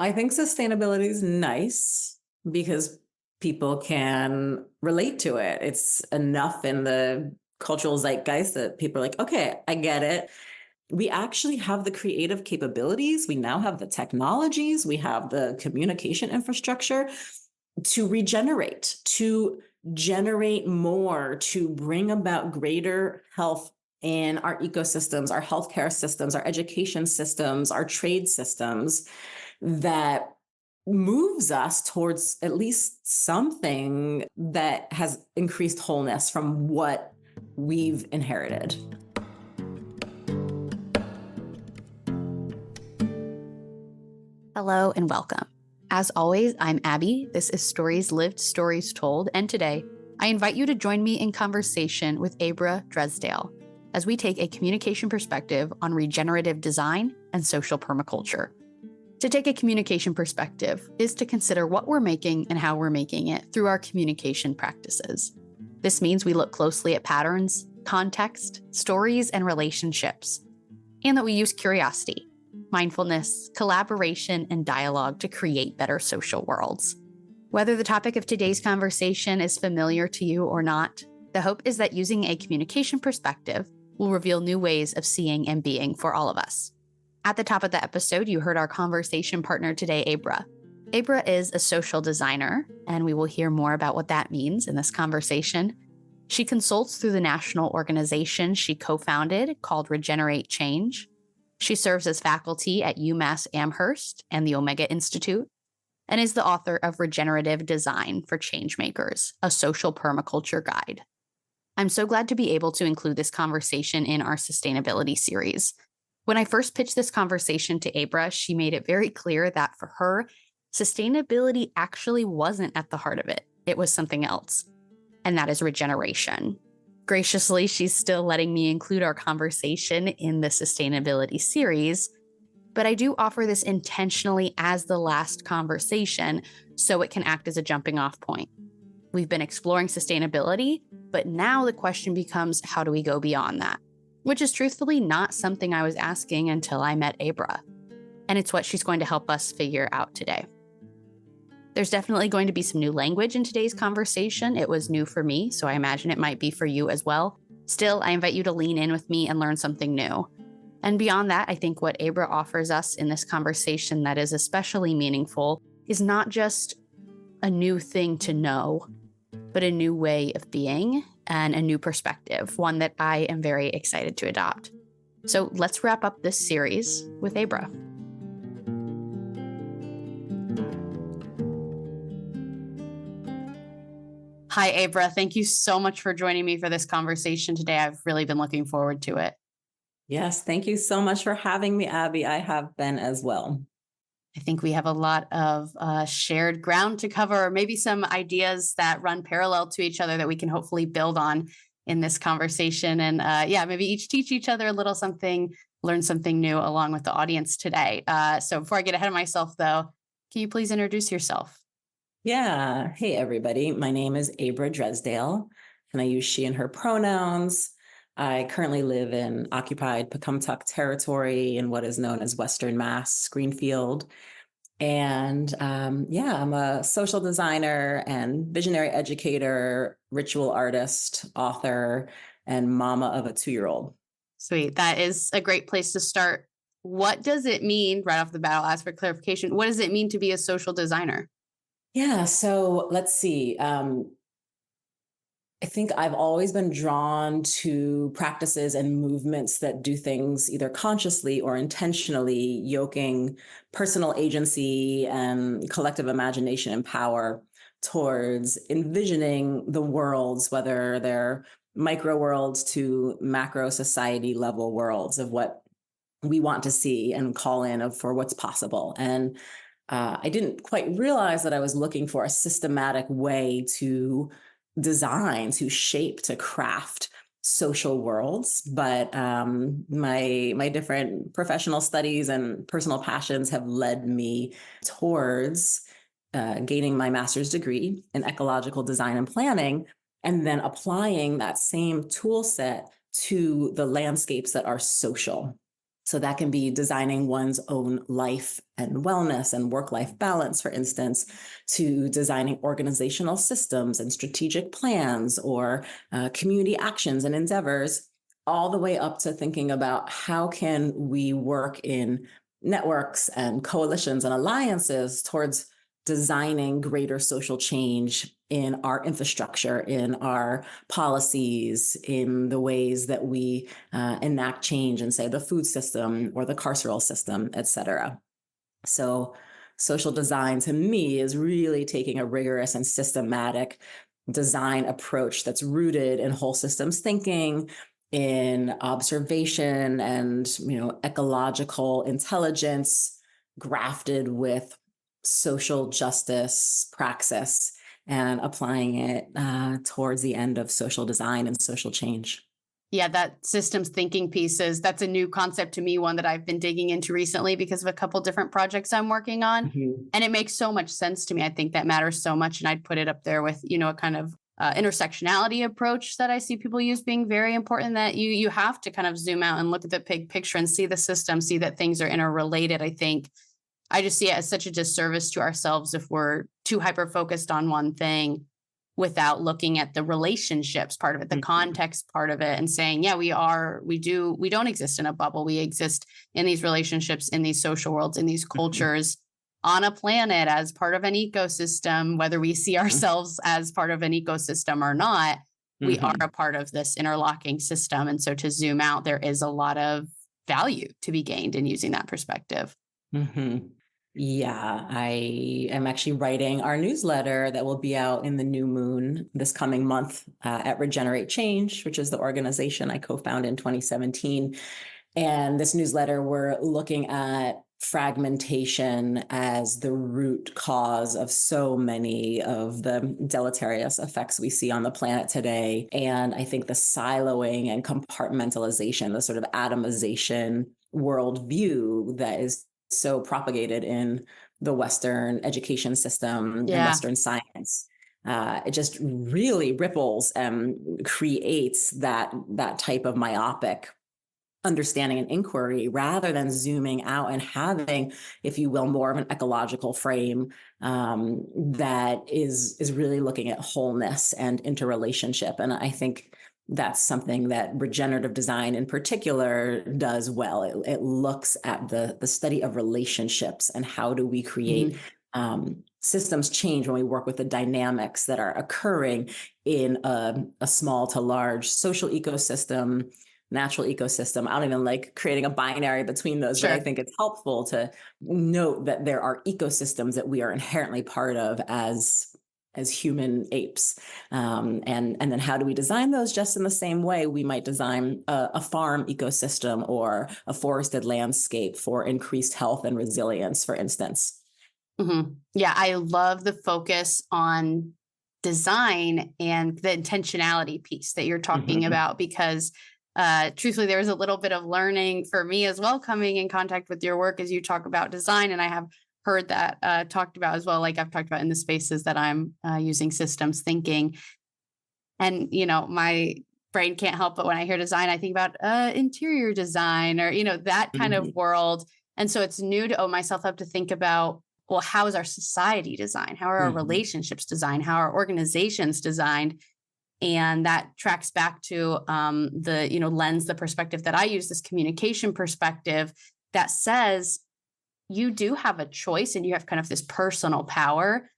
I think sustainability is nice because people can relate to it. It's enough in the cultural zeitgeist that people are like, okay, I get it. We actually have the creative capabilities. We now have the technologies. We have the communication infrastructure to regenerate, to generate more, to bring about greater health in our ecosystems, our healthcare systems, our education systems, our trade systems that moves us towards at least something that has increased wholeness from what we've inherited. Hello and welcome. As always, I'm Abbie. This is Stories Lived, Stories Told, and today I invite you to join me in conversation with Abrah Dresdale as we take a communication perspective on regenerative design and social permaculture. To take a communication perspective is to consider what we're making and how we're making it through our communication practices. This means we look closely at patterns, context, stories, and relationships, and that we use curiosity, mindfulness, collaboration, and dialogue to create better social worlds. Whether the topic of today's conversation is familiar to you or not, the hope is that using a communication perspective will reveal new ways of seeing and being for all of us. At the top of the episode, you heard our conversation partner today, Abrah. Abrah is a social designer, and we will hear more about what that means in this conversation. She consults through the national organization she co-founded called Regenerate Change. She serves as faculty at UMass-Amherst and the Omega Institute, and is the author of Regenerative Design for Changemakers, a social permaculture guide. I'm so glad to be able to include this conversation in our sustainability series. When I first pitched this conversation to Abrah, she made it very clear that for her, sustainability actually wasn't at the heart of it. It was something else, and that is regeneration. Graciously, she's still letting me include our conversation in the sustainability series, but I do offer this intentionally as the last conversation so it can act as a jumping off point. We've been exploring sustainability, but now the question becomes, how do we go beyond that? Which is truthfully not something I was asking until I met Abrah. And it's what she's going to help us figure out today. There's definitely going to be some new language in today's conversation. It was new for me, so I imagine it might be for you as well. Still, I invite you to lean in with me and learn something new. And beyond that, I think what Abrah offers us in this conversation that is especially meaningful is not just a new thing to know, but a new way of being and a new perspective, one that I am very excited to adopt. So let's wrap up this series with Abrah. Hi, Abrah. Thank you so much for joining me for this conversation today. I've really been looking forward to it. Yes, thank you so much for having me, Abbie. I have been as well. I think we have a lot of shared ground to cover, or maybe some ideas that run parallel to each other that we can hopefully build on in this conversation. And maybe each teach each other a little something, learn something new along with the audience today. So before I get ahead of myself, though, can you please introduce yourself? Yeah. Hey, everybody. My name is Abrah Dresdale, and I use she and her pronouns. I currently live in occupied Pecumtuck territory in what is known as Western Mass, Greenfield. And I'm a social designer and visionary educator, ritual artist, author, and mama of a 2-year-old. Sweet. That is a great place to start. What does it mean, right off the bat, I'll ask for clarification, what does it mean to be a social designer? Yeah, so let's see. I think I've always been drawn to practices and movements that do things either consciously or intentionally, yoking personal agency and collective imagination and power towards envisioning the worlds, whether they're micro worlds to macro society level worlds of what we want to see and call in for what's possible. And I didn't quite realize that I was looking for a systematic way to design, to shape, to craft social worlds. But my different professional studies and personal passions have led me towards gaining my master's degree in ecological design and planning, and then applying that same tool set to the landscapes that are social. So that can be designing one's own life and wellness and work-life balance, for instance, to designing organizational systems and strategic plans or community actions and endeavors, all the way up to thinking about how can we work in networks and coalitions and alliances towards designing greater social change in our infrastructure, in our policies, in the ways that we enact change in, say, the food system or the carceral system, et cetera. So social design to me is really taking a rigorous and systematic design approach that's rooted in whole systems thinking, in observation and, ecological intelligence, grafted with social justice praxis, and applying it towards the end of social design and social change. Yeah, that systems thinking that's a new concept to me, one that I've been digging into recently because of a couple different projects I'm working on. Mm-hmm. And it makes so much sense to me. I think that matters so much. And I'd put it up there with, a kind of intersectionality approach that I see people use being very important, that you have to kind of zoom out and look at the big picture and see the system, see that things are interrelated. I think I just see it as such a disservice to ourselves if we're too hyper-focused on one thing without looking at the relationships part of it, the context part of it, and saying, yeah, we don't exist in a bubble. We exist in these relationships, in these social worlds, in these cultures, on a planet as part of an ecosystem, whether we see ourselves as part of an ecosystem or not, we are a part of this interlocking system. And so to zoom out, there is a lot of value to be gained in using that perspective. Yeah, I am actually writing our newsletter that will be out in the new moon this coming month at Regenerate Change, which is the organization I co-founded in 2017. And this newsletter, we're looking at fragmentation as the root cause of so many of the deleterious effects we see on the planet today. And I think the siloing and compartmentalization, the sort of atomization worldview that is so propagated in the Western education system and Western science. It just really ripples and creates that type of myopic understanding and inquiry, rather than zooming out and having, if you will, more of an ecological frame that is really looking at wholeness and interrelationship. And I think that's something that regenerative design in particular does well. It looks at the study of relationships and how do we create systems change when we work with the dynamics that are occurring in a small to large social ecosystem, natural ecosystem. I don't even like creating a binary between those, but I think it's helpful to note that there are ecosystems that we are inherently part of as human apes. And then how do we design those? Just in the same way we might design a farm ecosystem or a forested landscape for increased health and resilience, for instance. Yeah, I love the focus on design and the intentionality piece that you're talking about, because truthfully, there was a little bit of learning for me as well, coming in contact with your work as you talk about design. And I have heard that talked about as well, like I've talked about in the spaces that I'm using systems thinking. And, my brain can't help but when I hear design, I think about interior design or, that kind of world. And so it's new to open myself up to think about, well, how is our society designed? How are our relationships designed? How are organizations designed? And that tracks back to the lens, the perspective that I use, this communication perspective that says you do have a choice and you have kind of this personal power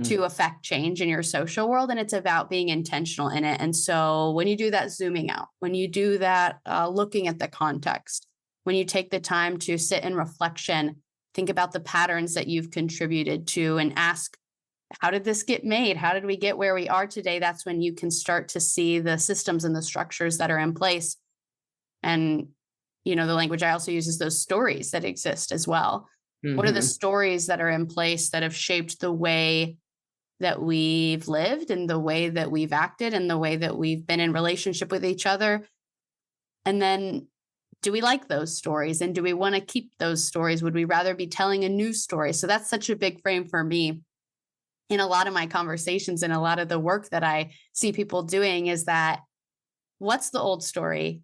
to affect change in your social world. And it's about being intentional in it. And so when you do that zooming out, when you do that looking at the context, when you take the time to sit in reflection, think about the patterns that you've contributed to and ask, how did this get made? How did we get where we are today? That's when you can start to see the systems and the structures that are in place. And, the language I also use is those stories that exist as well. What are the stories that are in place that have shaped the way that we've lived and the way that we've acted and the way that we've been in relationship with each other? And then do we like those stories? And do we want to keep those stories? Would we rather be telling a new story? So that's such a big frame for me. In a lot of my conversations and a lot of the work that I see people doing is that, what's the old story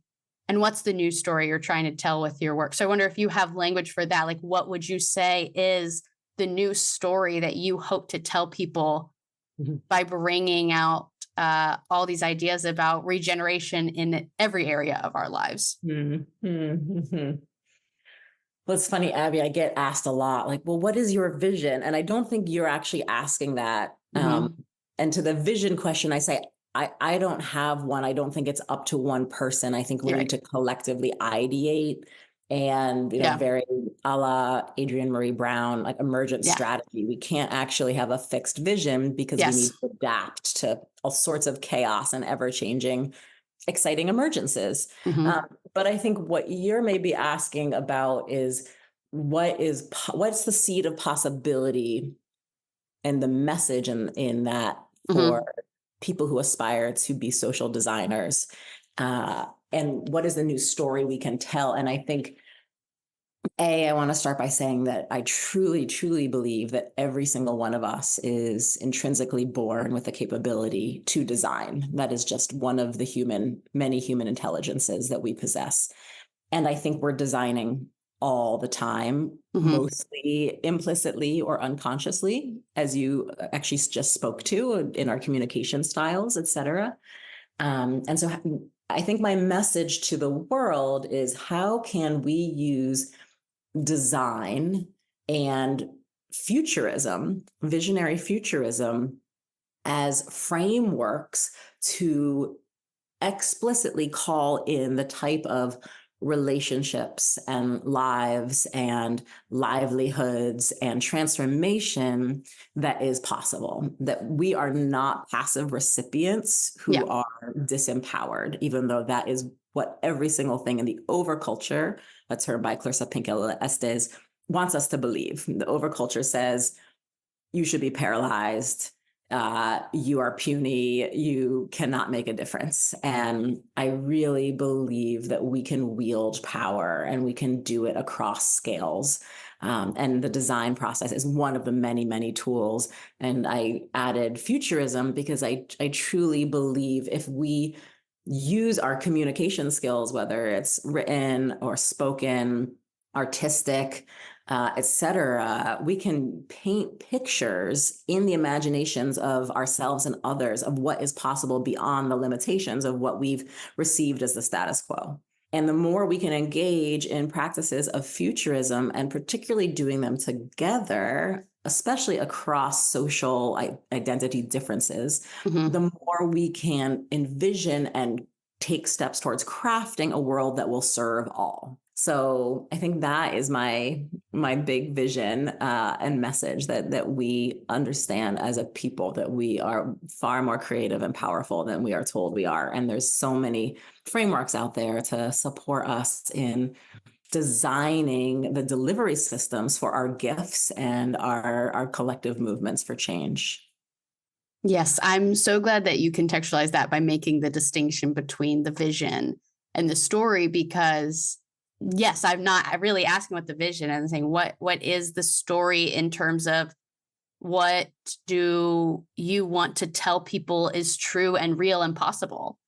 And what's the new story you're trying to tell with your work? So I wonder if you have language for that. Like, what would you say is the new story that you hope to tell people by bringing out all these ideas about regeneration in every area of our lives? Well, it's funny, Abbie, I get asked a lot, like, well, what is your vision? And I don't think you're actually asking that. And to the vision question, I say, I don't have one. I don't think it's up to one person. I think we need to collectively ideate and, very a la Adrienne Marie Brown, like emergent strategy. We can't actually have a fixed vision because we need to adapt to all sorts of chaos and ever-changing, exciting emergences. But I think what you're maybe asking about is what's the seed of possibility and the message in that for people who aspire to be social designers, and what is the new story we can tell? And I think, I want to start by saying that I truly, truly believe that every single one of us is intrinsically born with the capability to design. That is just one of the many human intelligences that we possess. And I think we're designing all the time, mostly implicitly or unconsciously, as you actually just spoke to in our communication styles, et cetera. And so I think my message to the world is, how can we use design and futurism, visionary futurism, as frameworks to explicitly call in the type of relationships and lives and livelihoods and transformation that is possible, that we are not passive recipients who are disempowered, even though that is what every single thing in the overculture, a term by Clarissa Pinkola Estes, wants us to believe. The overculture says you should be paralyzed, you are puny, you cannot make a difference. And I really believe that we can wield power and we can do it across scales. And the design process is one of the many, many tools. And I added futurism because I truly believe if we use our communication skills, whether it's written or spoken, artistic, et cetera, we can paint pictures in the imaginations of ourselves and others of what is possible beyond the limitations of what we've received as the status quo. And the more we can engage in practices of futurism, and particularly doing them together, especially across social identity differences, the more we can envision and take steps towards crafting a world that will serve all. So I think that is my big vision and message, that we understand as a people that we are far more creative and powerful than we are told we are. And there's so many frameworks out there to support us in designing the delivery systems for our gifts and our collective movements for change. Yes, I'm so glad that you contextualize that by making the distinction between the vision and the story, because yes, I'm not really asking what the vision is, saying what is the story in terms of what do you want to tell people is true and real and possible.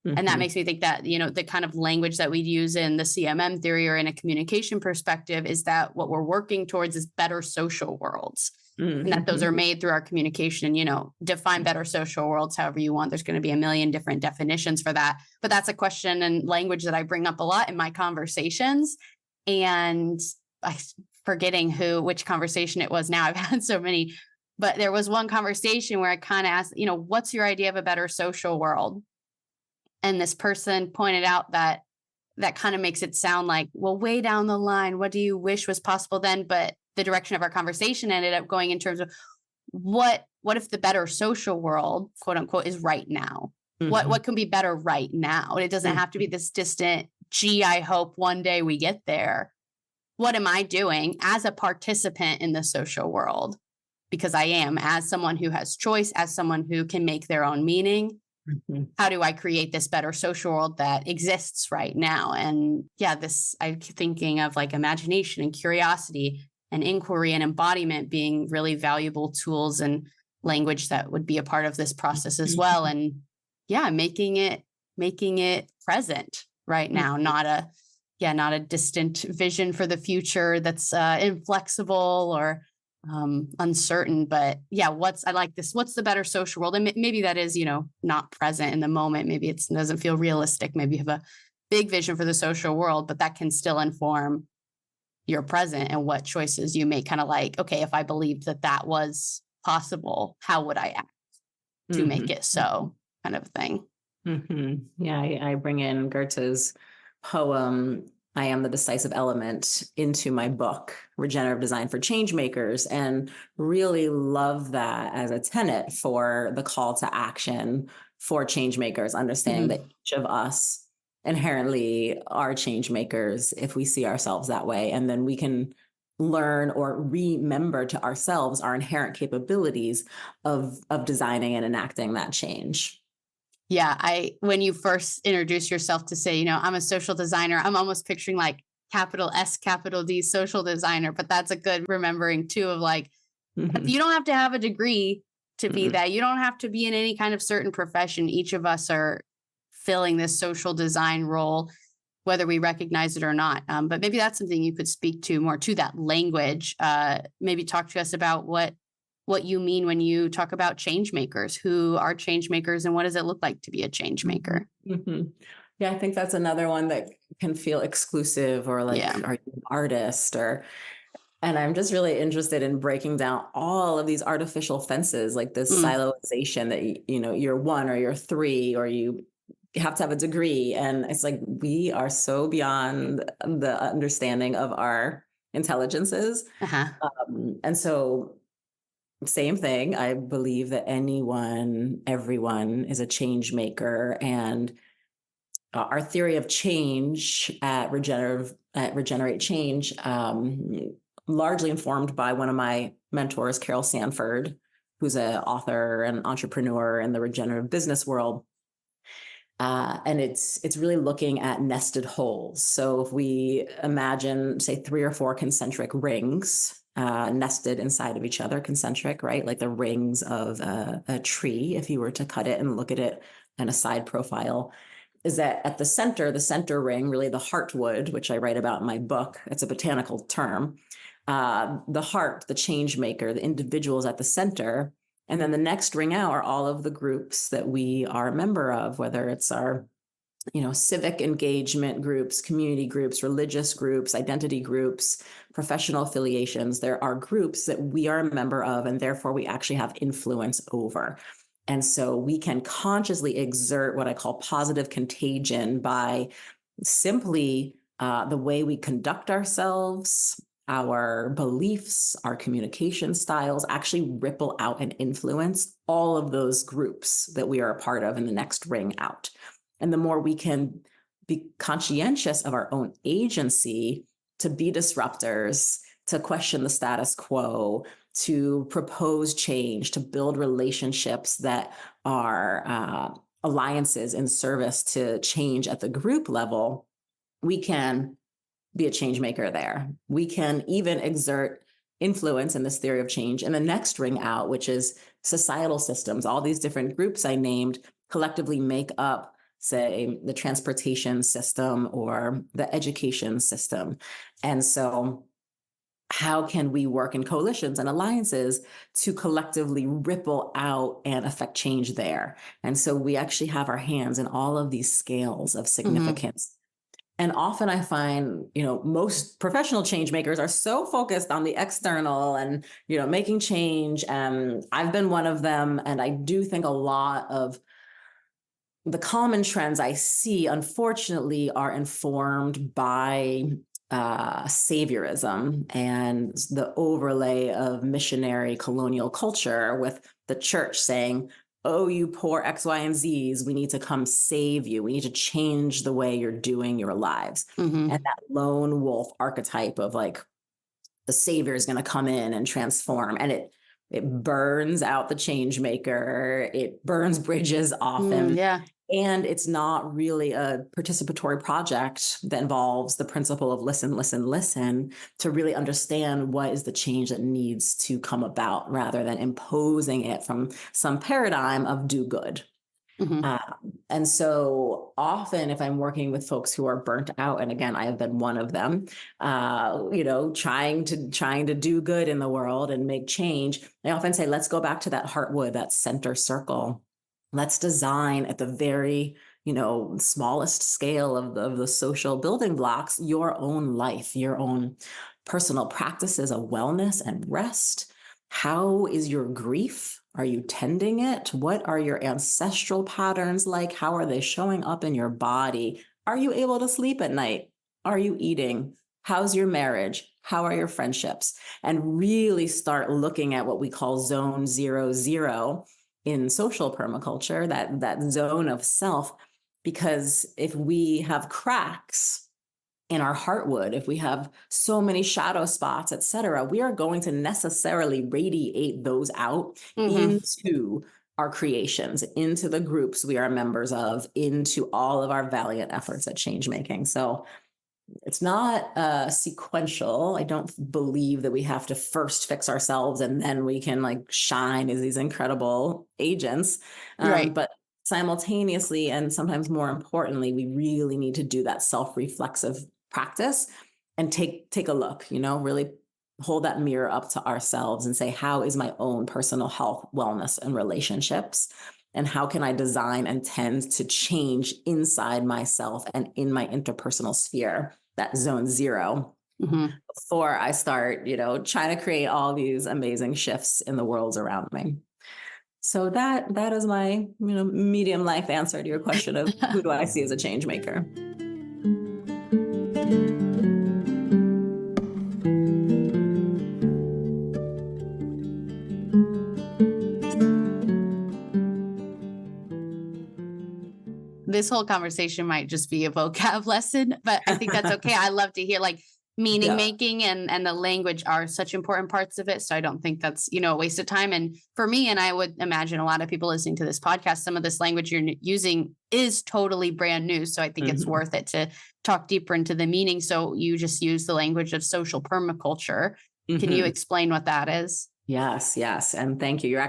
And that makes me think that, the kind of language that we'd use in the CMM theory or in a communication perspective is that what we're working towards is better social worlds. And that those are made through our communication, define better social worlds however you want. There's going to be a million different definitions for that. But that's a question and language that I bring up a lot in my conversations. And I'm forgetting which conversation it was now. I've had so many. But there was one conversation where I kind of asked, what's your idea of a better social world? And this person pointed out that kind of makes it sound like, well, way down the line, what do you wish was possible then? But the direction of our conversation ended up going in terms of what if the better social world, quote unquote, is right now? What can be better right now? It doesn't have to be this distant, gee, I hope one day we get there. What am I doing as a participant in the social world? Because I am, as someone who has choice, as someone who can make their own meaning. How do I create this better social world that exists right now? And I'm thinking of like imagination and curiosity and inquiry and embodiment being really valuable tools and language that would be a part of this process as well. And making it present. right now, not a distant vision for the future that's inflexible or uncertain. But yeah, I like this. What's the better social world? And maybe that is, not present in the moment. Maybe it doesn't feel realistic. Maybe you have a big vision for the social world, but that can still inform your present and what choices you make. Kind of like, okay, if I believed that was possible, how would I act to make it so, kind of thing. Yeah, I bring in Goethe's poem, I Am the Decisive Element, into my book, Regenerative Design for Changemakers, and really love that as a tenet for the call to action for changemakers, understanding that each of us inherently are changemakers if we see ourselves that way. And then we can learn or remember to ourselves our inherent capabilities of designing and enacting that change. Yeah, when you first introduce yourself to say, I'm a social designer, I'm almost picturing like capital S, capital D, social designer. But that's a good remembering too of like, you don't have to have a degree to be that. You don't have to be in any kind of certain profession. Each of us are filling this social design role, whether we recognize it or not. But maybe that's something you could speak to more, to that language. Maybe talk to us about what you mean when you talk about change makers. Who are change makers, and what does it look like to be a change maker? Yeah, I think that's another one that can feel exclusive, or like, are you an artist? And I'm just really interested in breaking down all of these artificial fences, like this siloization that, you're one or you're three, or you have to have a degree. And it's like, we are so beyond the understanding of our intelligences. And so same thing, I believe that everyone is a change maker. And our theory of change at Regenerate Change, largely informed by one of my mentors, Carol Sanford, who's an author and entrepreneur in the regenerative business world. And it's really looking at nested holes. So if we imagine, say, 3 or 4 concentric rings nested inside of each other, concentric, right? Like the rings of a tree, if you were to cut it and look at it in a side profile, is that at the center ring, really the heartwood, which I write about in my book, it's a botanical term, the heart, the change maker, the individuals at the center. And then the next ring out are all of the groups that we are a member of, whether it's our, civic engagement groups, community groups, religious groups, identity groups, professional affiliations. There are groups that we are a member of, and therefore we actually have influence over. And so we can consciously exert what I call positive contagion by simply the way we conduct ourselves, our beliefs, our communication styles actually ripple out and influence all of those groups that we are a part of in the next ring out. And the more we can be conscientious of our own agency to be disruptors, to question the status quo, to propose change, to build relationships that are alliances in service to change at the group level, we can be a change maker there. We can even exert influence in this theory of change in the next ring out, which is societal systems. All these different groups I named collectively make up, say, the transportation system or the education system. And so how can we work in coalitions and alliances to collectively ripple out and affect change there? And so we actually have our hands in all of these scales of significance. And often I find, most professional change makers are so focused on the external and, making change. And I've been one of them. And I do think a lot of the common trends I see, unfortunately, are informed by saviorism and the overlay of missionary colonial culture, with the church saying, oh, you poor X, Y, and Zs, we need to come save you. We need to change the way you're doing your lives. And that lone wolf archetype of like, the savior is going to come in and transform. And it burns out the change maker. It burns bridges often. And it's not really a participatory project that involves the principle of listen, listen, listen, to really understand what is the change that needs to come about, rather than imposing it from some paradigm of do good. Mhm. And so often if I'm working with folks who are burnt out, and again, I have been one of them, trying to do good in the world and make change, I often say, let's go back to that heartwood, that center circle. Let's design at the very, smallest scale of the social building blocks, your own life, your own personal practices of wellness and rest. How is your grief? Are you tending it? What are your ancestral patterns like? How are they showing up in your body? Are you able to sleep at night? Are you eating? How's your marriage? How are your friendships? And really start looking at what we call zone 0, 0 in social permaculture, that zone of self. Because if we have cracks in our heartwood, if we have so many shadow spots, et cetera, we are going to necessarily radiate those out Mhm. into our creations, into the groups we are members of, into all of our valiant efforts at change making. So it's not sequential. I don't believe that we have to first fix ourselves and then we can shine as these incredible agents. Right. But simultaneously, and sometimes more importantly, we really need to do that self-reflexive practice and take a look, really hold that mirror up to ourselves and say, how is my own personal health, wellness, and relationships? And how can I design and tend to change inside myself and in my interpersonal sphere, that zone 0, Mhm. before I start, trying to create all these amazing shifts in the worlds around me. So that is my, medium life answer to your question of who do I see as a change maker? This whole conversation might just be a vocab lesson, but I think that's okay. I love to hear meaning Yeah. making and the language are such important parts of it. So I don't think that's, a waste of time. And for me, and I would imagine a lot of people listening to this podcast, some of this language you're using is totally brand new. So I think it's worth it to talk deeper into the meaning. So you just use the language of social permaculture. Can you explain what that is? Yes, yes. And thank you.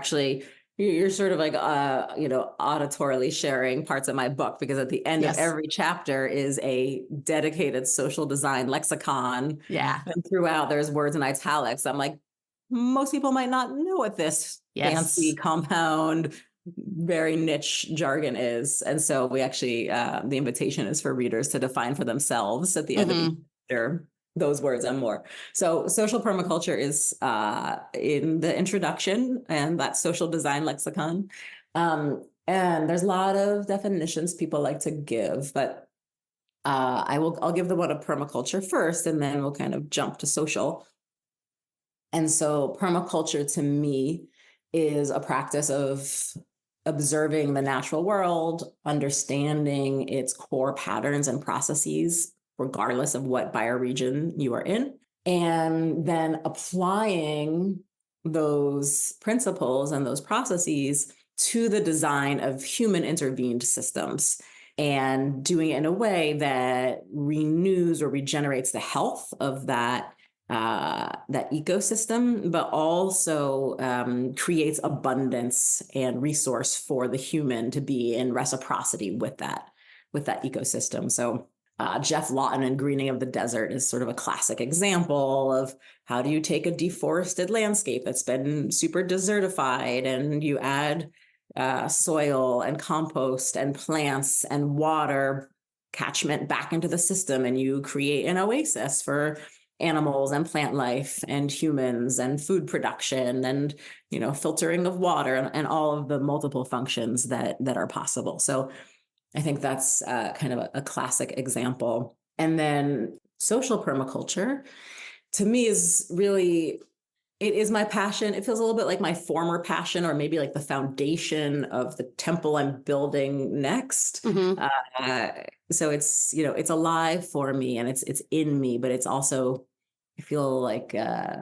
You're sort of auditorily sharing parts of my book, because at the end of Yes. every chapter is a dedicated social design lexicon. Yeah. And throughout there's words in italics. I'm like, most people might not know what this fancy, compound, very niche jargon is. And so we actually, the invitation is for readers to define for themselves at the end of each chapter those words and more. So social permaculture is in the introduction and that social design lexicon. And there's a lot of definitions people like to give, but I'll give the one of permaculture first, and then we'll kind of jump to social. And so permaculture to me is a practice of observing the natural world, understanding its core patterns and processes, regardless of what bioregion you are in, and then applying those principles and those processes to the design of human intervened systems, and doing it in a way that renews or regenerates the health of that ecosystem, but also creates abundance and resource for the human to be in reciprocity with that ecosystem. So Jeff Lawton and Greening of the Desert is sort of a classic example of how do you take a deforested landscape that's been super desertified, and you add soil and compost and plants and water catchment back into the system, and you create an oasis for animals and plant life and humans and food production and filtering of water and all of the multiple functions that are possible. So I think that's kind of a classic example. And then social permaculture to me is really, it is my passion. It feels a little bit like my former passion, or maybe like the foundation of the temple I'm building next. So it's, it's alive for me, and it's in me, but it's also, I feel like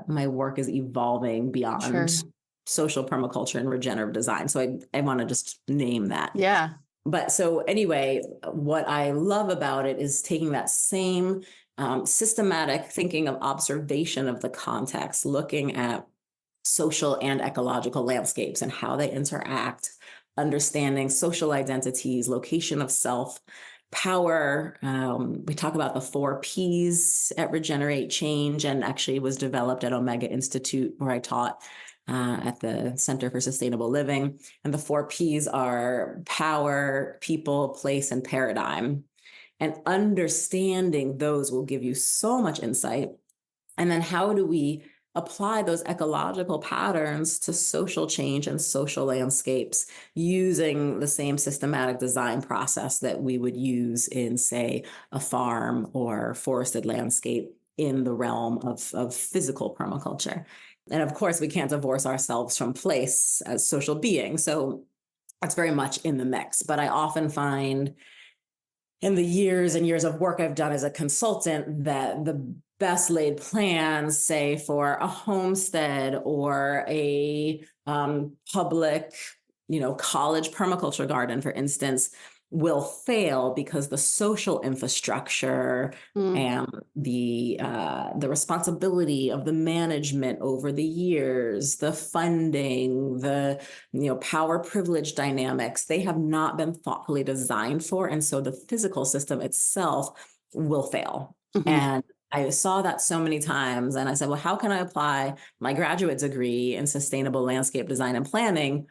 my work is evolving beyond social permaculture and regenerative design. So I want to just name that. Yeah. But so anyway, what I love about it is taking that same systematic thinking of observation of the context, looking at social and ecological landscapes and how they interact, understanding social identities, location of self, power. We talk about the 4 Ps at Regenerate Change, and actually was developed at Omega Institute, where I taught at the Center for Sustainable Living. And the 4 Ps are power, people, place, and paradigm. And understanding those will give you so much insight. And then how do we apply those ecological patterns to social change and social landscapes using the same systematic design process that we would use in, say, a farm or forested landscape in the realm of physical permaculture. And of course, we can't divorce ourselves from place as social beings. So that's very much in the mix. But I often find in the years and years of work I've done as a consultant that the best laid plans, say for a homestead or a public, college permaculture garden, for instance, will fail because the social infrastructure and the responsibility of the management over the years, the funding, the power privilege dynamics, they have not been thoughtfully designed for, and so the physical system itself will fail. And I saw that so many times, and I said, well, how can I apply my graduate degree in sustainable landscape design and planning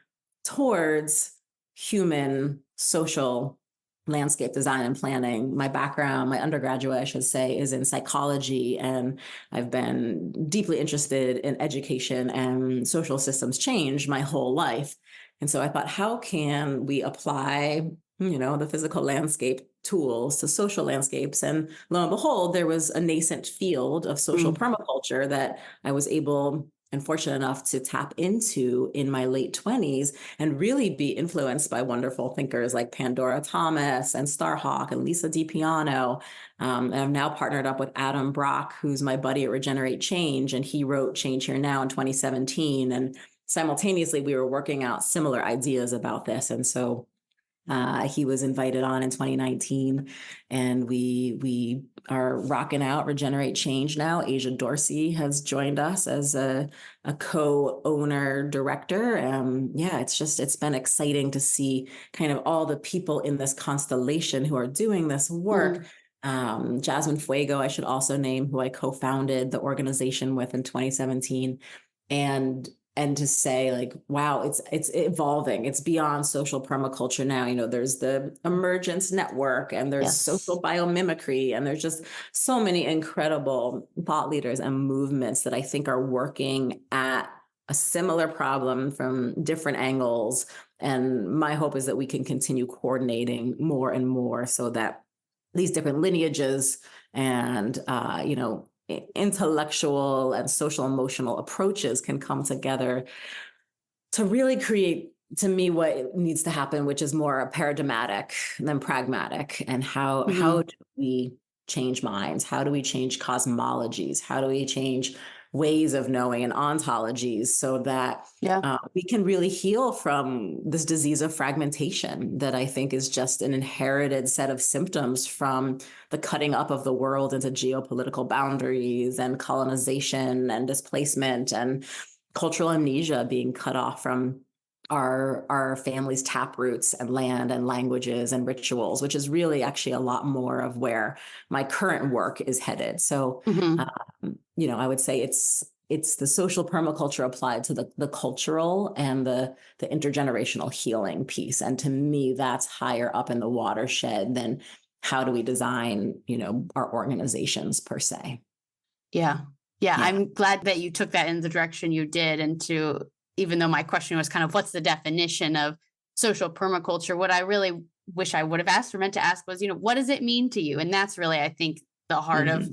towards human social landscape design and planning? My background, my undergraduate, I should say, is in psychology, and I've been deeply interested in education and social systems change my whole life. And so I thought, how can we apply, the physical landscape tools to social landscapes? And lo and behold, there was a nascent field of social permaculture that I was able and fortunate enough to tap into in my late 20s and really be influenced by wonderful thinkers like Pandora Thomas and Starhawk and Lisa DiPiano. And I've now partnered up with Adam Brock, who's my buddy at Regenerate Change, and he wrote Change Here Now in 2017. And simultaneously, we were working out similar ideas about this. And so he was invited on in 2019, and we are rocking out Regenerate Change now. Asia Dorsey has joined us as a co-owner director. It's been exciting to see kind of all the people in this constellation who are doing this work. Jasmine Fuego, I should also name, who I co-founded the organization with in 2017. And to say, like, wow, it's evolving. It's beyond social permaculture now. There's the Emergence Network, and there's social biomimicry, and there's just so many incredible thought leaders and movements that I think are working at a similar problem from different angles. And my hope is that we can continue coordinating more and more so that these different lineages and, intellectual and social emotional approaches can come together to really create, to me, what needs to happen, which is more paradigmatic than pragmatic. And how do we change minds? How do we change cosmologies? How do we change ways of knowing and ontologies so that we can really heal from this disease of fragmentation that I think is just an inherited set of symptoms from the cutting up of the world into geopolitical boundaries and colonization and displacement and cultural amnesia, being cut off from our families' taproots and land and languages and rituals, which is really actually a lot more of where my current work is headed. So, I would say it's the social permaculture applied to the cultural and the intergenerational healing piece. And to me, that's higher up in the watershed than how do we design, our organizations per se. Yeah. I'm glad that you took that in the direction you did, and even though my question was kind of what's the definition of social permaculture, what I really wish I would have asked or meant to ask was, what does it mean to you? And that's really, I think, the heart of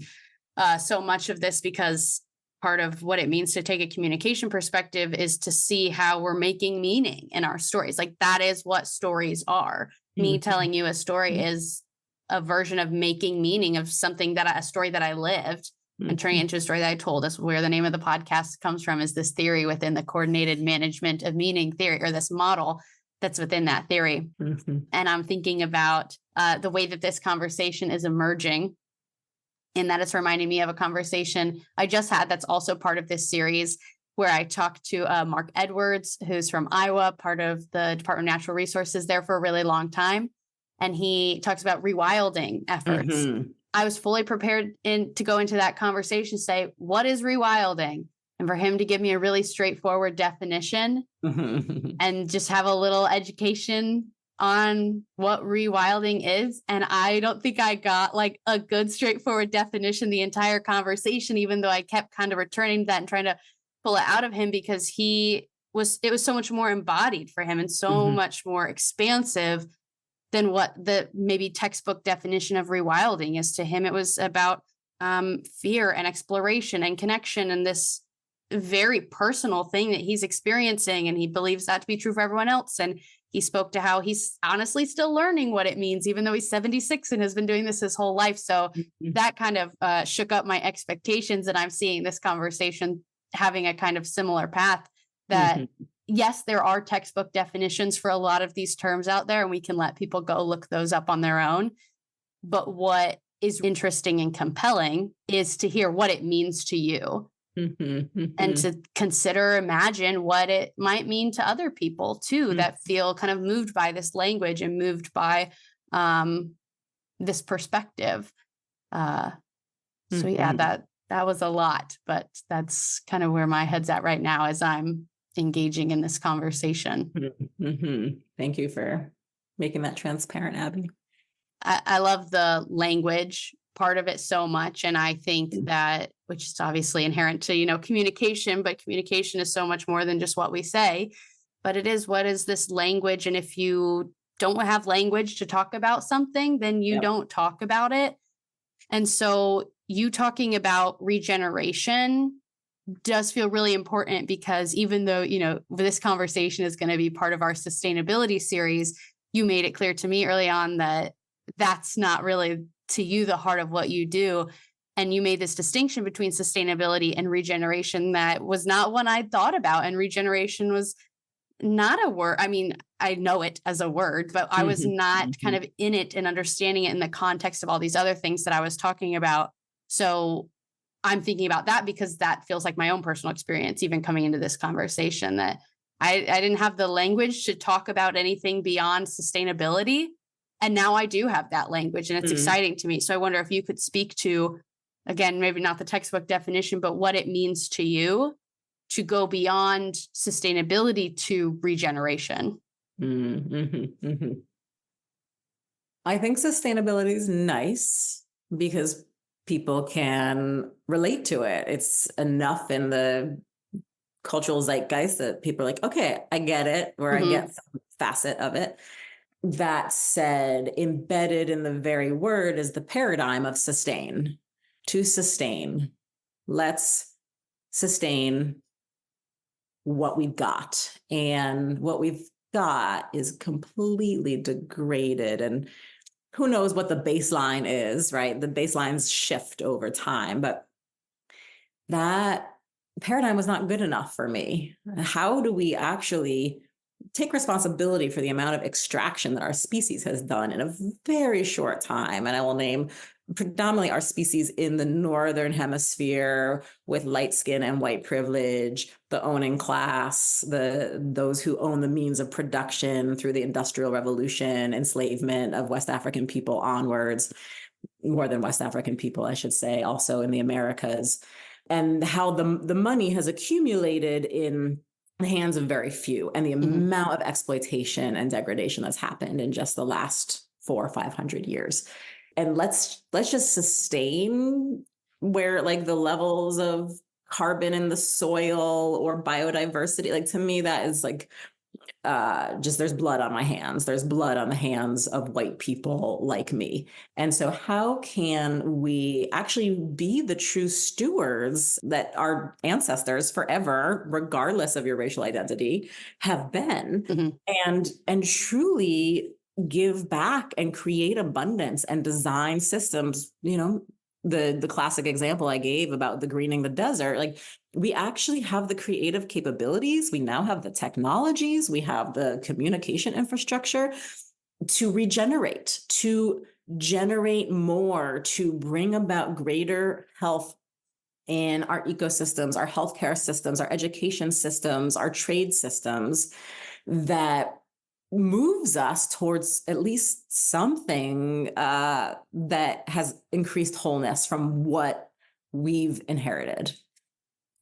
so much of this, because part of what it means to take a communication perspective is to see how we're making meaning in our stories. Like, that is what stories are. Me telling you a story is a version of making meaning of something a story that I lived. And turning it into a story that I told. That's where the name of the podcast comes from, is this theory within the coordinated management of meaning theory, or this model that's within that theory. And I'm thinking about the way that this conversation is emerging, and that it's reminding me of a conversation I just had that's also part of this series where I talked to Mark Edwards, who's from Iowa, part of the Department of Natural Resources there for a really long time. And he talks about rewilding efforts. Mm-hmm. I was fully prepared to go into that conversation, say, what is rewilding? And for him to give me a really straightforward definition and just have a little education on what rewilding is. And I don't think I got like a good straightforward definition the entire conversation, even though I kept kind of returning to that and trying to pull it out of him, because it was so much more embodied for him and so much more expansive than what the maybe textbook definition of rewilding is to him. It was about fear and exploration and connection and this very personal thing that he's experiencing. And he believes that to be true for everyone else. And he spoke to how he's honestly still learning what it means, even though he's 76 and has been doing this his whole life. So that kind of shook up my expectations. And I'm seeing this conversation having a kind of similar path that, yes, there are textbook definitions for a lot of these terms out there, and we can let people go look those up on their own. But what is interesting and compelling is to hear what it means to you. And to imagine what it might mean to other people too, that feel kind of moved by this language and moved by this perspective. So yeah, that was a lot, but that's kind of where my head's at right now as I'm engaging in this conversation. Thank you for making that transparent, Abbie. I love the language part of it so much. And I think that, which is obviously inherent to, communication, but communication is so much more than just what we say, but it is, what is this language? And if you don't have language to talk about something, then you don't talk about it. And so you talking about regeneration does feel really important, because even though, this conversation is going to be part of our sustainability series, you made it clear to me early on that that's not really to you the heart of what you do. And you made this distinction between sustainability and regeneration that was not one I thought about. And regeneration was not a word. I mean, I know it as a word, but I was not kind of in it and understanding it in the context of all these other things that I was talking about. So I'm thinking about that because that feels like my own personal experience, even coming into this conversation, that I didn't have the language to talk about anything beyond sustainability. And now I do have that language, and it's exciting to me. So I wonder if you could speak to, again, maybe not the textbook definition, but what it means to you to go beyond sustainability to regeneration. I think sustainability is nice because people can relate to it. It's enough in the cultural zeitgeist that people are like, okay, I get it, or I get some facet of it. That said, embedded in the very word is the paradigm of sustain. To sustain. Let's sustain what we've got. And what we've got is completely degraded. And who knows what the baseline is, right? The baselines shift over time. But that paradigm was not good enough for me. How do we actually take responsibility for the amount of extraction that our species has done in a very short time? And I will name predominantly our species in the northern hemisphere with light skin and white privilege, the owning class, those who own the means of production through the Industrial Revolution, enslavement of West African people onwards, more than West African people, I should say, also in the Americas, and how the money has accumulated in the hands of very few, and the amount of exploitation and degradation that's happened in just the last 400 or 500 years. And let's just sustain where like the levels of carbon in the soil or biodiversity, like to me, that is like just there's blood on my hands. There's blood on the hands of white people like me. And so how can we actually be the true stewards that our ancestors forever, regardless of your racial identity, have been, and truly give back and create abundance and design systems? The classic example I gave about the greening the desert, like we actually have the creative capabilities. We now have the technologies. We have the communication infrastructure to regenerate, to generate more, to bring about greater health in our ecosystems, our healthcare systems, our education systems, our trade systems that moves us towards at least something that has increased wholeness from what we've inherited.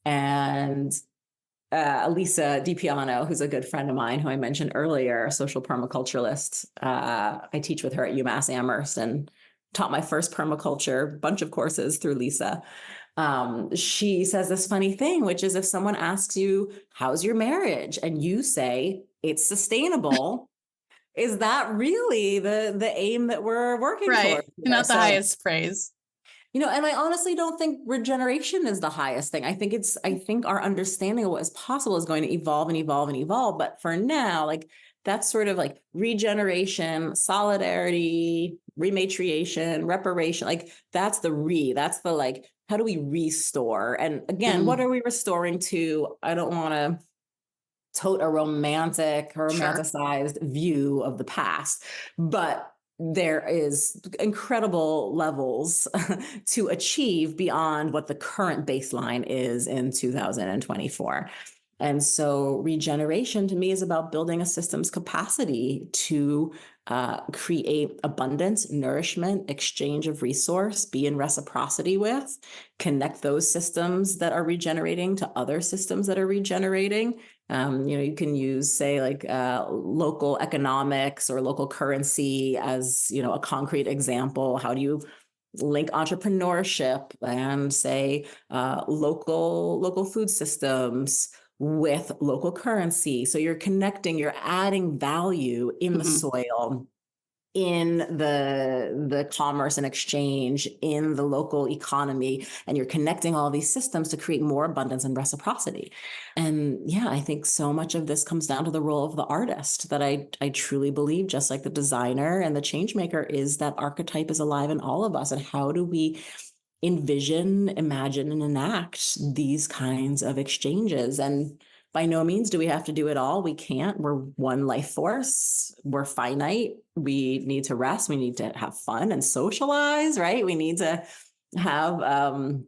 And Elisa DiPiano, who's a good friend of mine, who I mentioned earlier, a social permaculturalist, I teach with her at UMass-Amherst and taught my first permaculture bunch of courses through Lisa. She says this funny thing, which is if someone asks you, how's your marriage? And you say, it's sustainable. Is that really the aim that we're working towards? Not the highest praise. And I honestly don't think regeneration is the highest thing. I think our understanding of what is possible is going to evolve and evolve and evolve. But for now, that's sort of like regeneration, solidarity, rematriation, reparation. That's that's the how do we restore? And again, what are we restoring to? I don't want to tote a romanticized view of the past, but there is incredible levels to achieve beyond what the current baseline is in 2024. And so regeneration to me is about building a system's capacity to create abundance, nourishment, exchange of resource, be in reciprocity with, connect those systems that are regenerating to other systems that are regenerating. You can use, say, local economics or local currency as, a concrete example. How do you link entrepreneurship and, say, local food systems with local currency? So you're connecting, you're adding value in the soil, in the commerce and exchange, in the local economy, and you're connecting all these systems to create more abundance and reciprocity. And I think so much of this comes down to the role of the artist, that I truly believe, just like the designer and the change maker, is that archetype is alive in all of us. And how do we envision, imagine, and enact these kinds of exchanges? And by no means do we have to do it all. We can't. We're one life force. We're finite. We need to rest. We need to have fun and socialize, right? We need to have,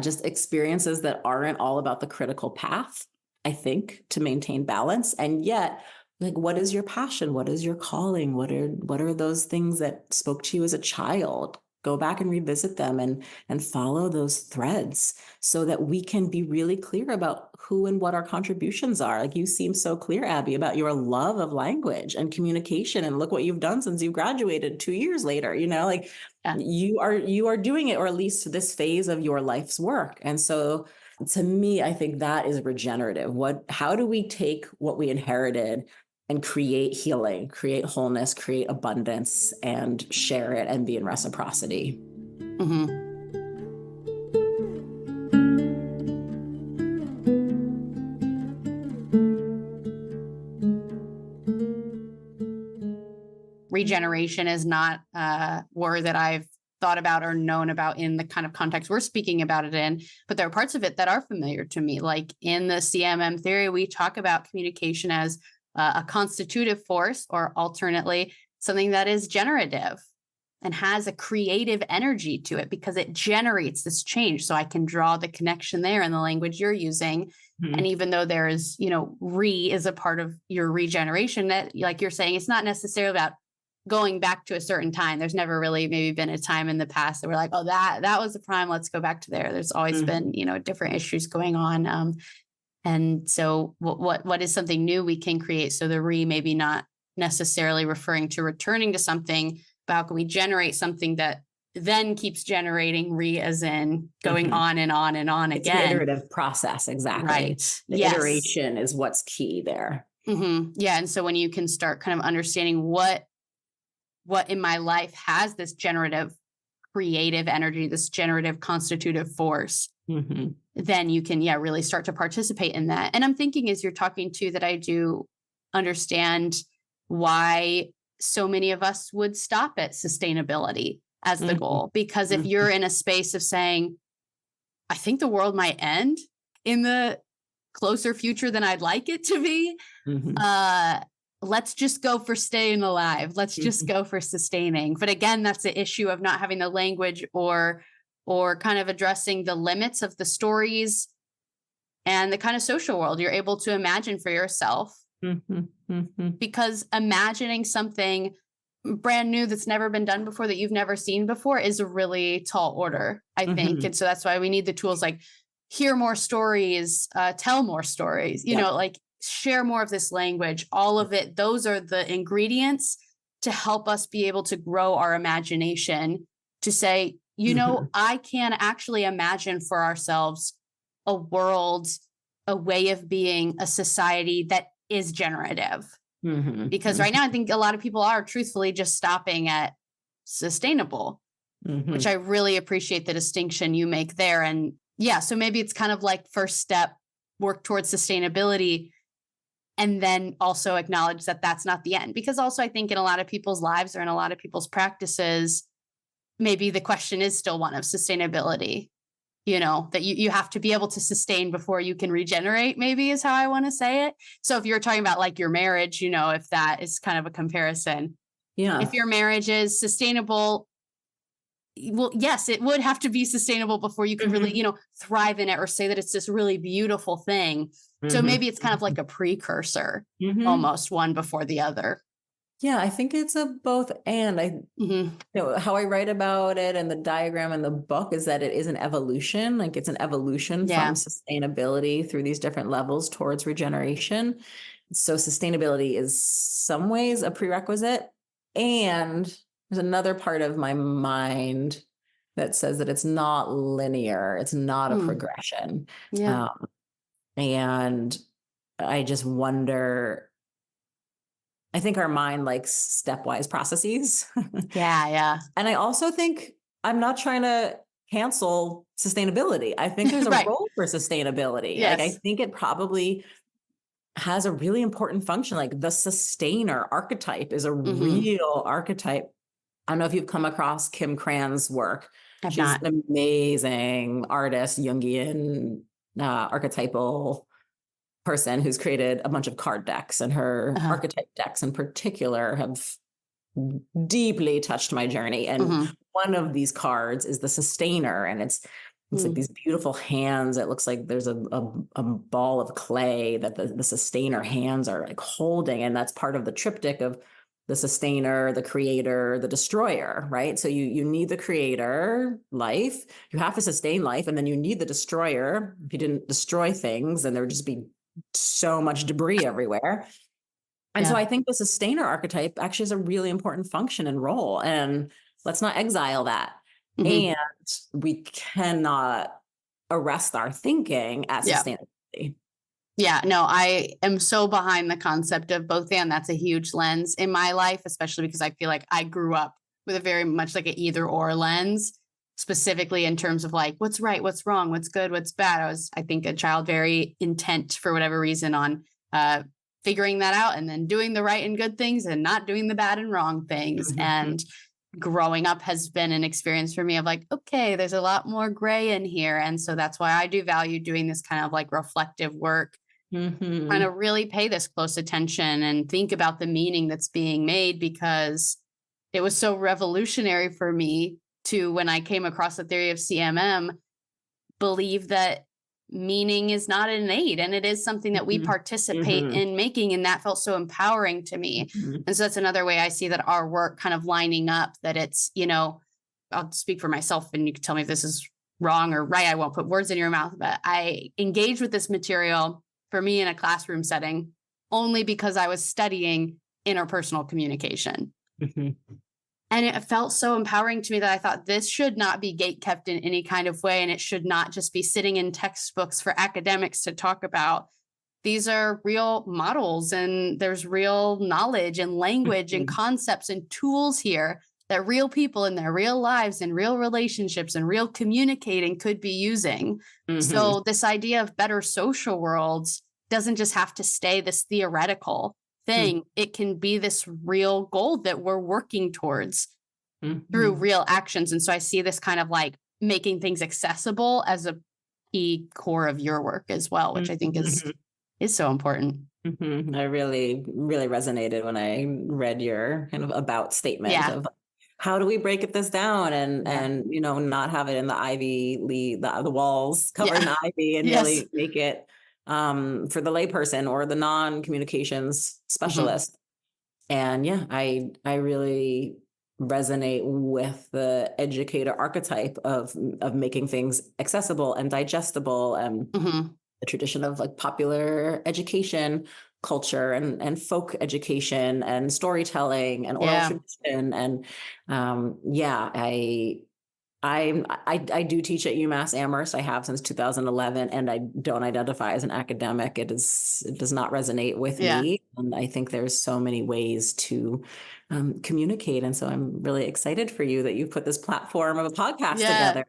just experiences that aren't all about the critical path, I think, to maintain balance. And yet, what is your passion? What is your calling? What are those things that spoke to you as a child? Go back and revisit them and follow those threads so that we can be really clear about who and what our contributions are. You seem so clear, Abbie, about your love of language and communication, and look what you've done since you graduated 2 years later. You are doing it, or at least this phase of your life's work. And so to me, I think that is regenerative. How do we take what we inherited and create healing, create wholeness, create abundance, and share it and be in reciprocity? Regeneration is not a word that I've thought about or known about in the kind of context we're speaking about it in, but there are parts of it that are familiar to me. Like in the CMM theory, we talk about communication as a constitutive force, or alternately, something that is generative and has a creative energy to it because it generates this change. So I can draw the connection there in the language you're using. And even though there is, re is a part of your regeneration, that, like you're saying, it's not necessarily about going back to a certain time. There's never really maybe been a time in the past that we're like, oh, that was the prime, let's go back to there. There's always been, different issues going on. And so what is something new we can create? So the re maybe not necessarily referring to returning to something, but how can we generate something that then keeps generating re, as in going on and on and on again. It's an iterative process. Exactly. Right. The iteration is what's key there. Yeah. And so when you can start kind of understanding what in my life has this generative creative energy, this generative constitutive force, then you can, really start to participate in that. And I'm thinking, as you're talking too, that I do understand why so many of us would stop at sustainability as the goal. Because if you're in a space of saying, I think the world might end in the closer future than I'd like it to be, let's just go for staying alive. Let's just go for sustaining. But again, that's the issue of not having the language or or kind of addressing the limits of the stories and the kind of social world you're able to imagine for yourself. Because imagining something brand new that's never been done before, that you've never seen before, is a really tall order, I think. And so that's why we need the tools like hear more stories, tell more stories, you know, like share more of this language, all of it. Those are the ingredients to help us be able to grow our imagination, to say, you know, I can actually imagine for ourselves a world, a way of being, a society that is generative. Because right now, I think a lot of people are truthfully just stopping at sustainable, which I really appreciate the distinction you make there. And yeah, so maybe it's kind of like first step, work towards sustainability, and then also acknowledge that that's not the end. Because also I think in a lot of people's lives or in a lot of people's practices, maybe the question is still one of sustainability, you know, that you have to be able to sustain before you can regenerate, maybe is how I want to say it. So if you're talking about like your marriage, you know, if that is kind of a comparison, if your marriage is sustainable, well, yes, it would have to be sustainable before you can really, you know, thrive in it or say that it's this really beautiful thing. So maybe it's kind of like a precursor, almost one before the other. Yeah, I think it's a both and. You know, how I write about it and the diagram in the book is that it is an evolution. Like it's an evolution from sustainability through these different levels towards regeneration. So sustainability is some ways a prerequisite. And there's another part of my mind that says that it's not linear. It's not a progression. And I just wonder, I think our mind likes stepwise processes. And I also think I'm not trying to cancel sustainability. I think there's a role for sustainability. Like I think it probably has a really important function. Like the sustainer archetype is a real archetype. I don't know if you've come across Kim Cran's work. She's an amazing artist, Jungian archetypal person who's created a bunch of card decks, and her archetype decks in particular have deeply touched my journey. And one of these cards is the sustainer, and it's like these beautiful hands. It looks like there's a ball of clay that the sustainer hands are like holding, and that's part of the triptych of the sustainer, the creator, the destroyer, right? So you need the creator, life, you have to sustain life, and then you need the destroyer. If you didn't destroy things, then there would just be so much debris everywhere. And so I think the sustainer archetype actually has a really important function and role, and let's not exile that. And we cannot arrest our thinking at sustainability. Yeah, no, I am so behind the concept of both and. That's a huge lens in my life, especially because I feel like I grew up with a very much like an either or lens, specifically in terms of like, what's right, what's wrong, what's good, what's bad. I was, I think, a child very intent for whatever reason on figuring that out and then doing the right and good things and not doing the bad and wrong things. And growing up has been an experience for me of like, okay, there's a lot more gray in here. And so that's why I do value doing this kind of like reflective work. Trying to really pay this close attention and think about the meaning that's being made, because it was so revolutionary for me to, when I came across the theory of CMM, believe that meaning is not innate and it is something that we participate in making. And that felt so empowering to me. And so that's another way I see that our work kind of lining up, that it's, you know, I'll speak for myself and you can tell me if this is wrong or right. I won't put words in your mouth, but I engage with this material for me in a classroom setting only because I was studying interpersonal communication. And it felt so empowering to me that I thought this should not be gatekept in any kind of way. And it should not just be sitting in textbooks for academics to talk about. These are real models, and there's real knowledge and language and concepts and tools here that real people in their real lives and real relationships and real communicating could be using. So this idea of better social worlds doesn't just have to stay this theoretical thing. It can be this real goal that we're working towards through real actions. And so I see this kind of like making things accessible as a key core of your work as well, which I think is so important. I really, really resonated when I read your kind of about statement of how do we break this down and not have it in the ivy the walls covered in ivy and Yes. really make it for the layperson or the non-communications specialist. And I really resonate with the educator archetype of making things accessible and digestible, and the tradition of like popular education culture and folk education and storytelling and oral tradition. And I do teach at UMass-Amherst. I have since 2011, and I don't identify as an academic. It does not resonate with me. And I think there's so many ways to communicate. And so I'm really excited for you that you put this platform of a podcast together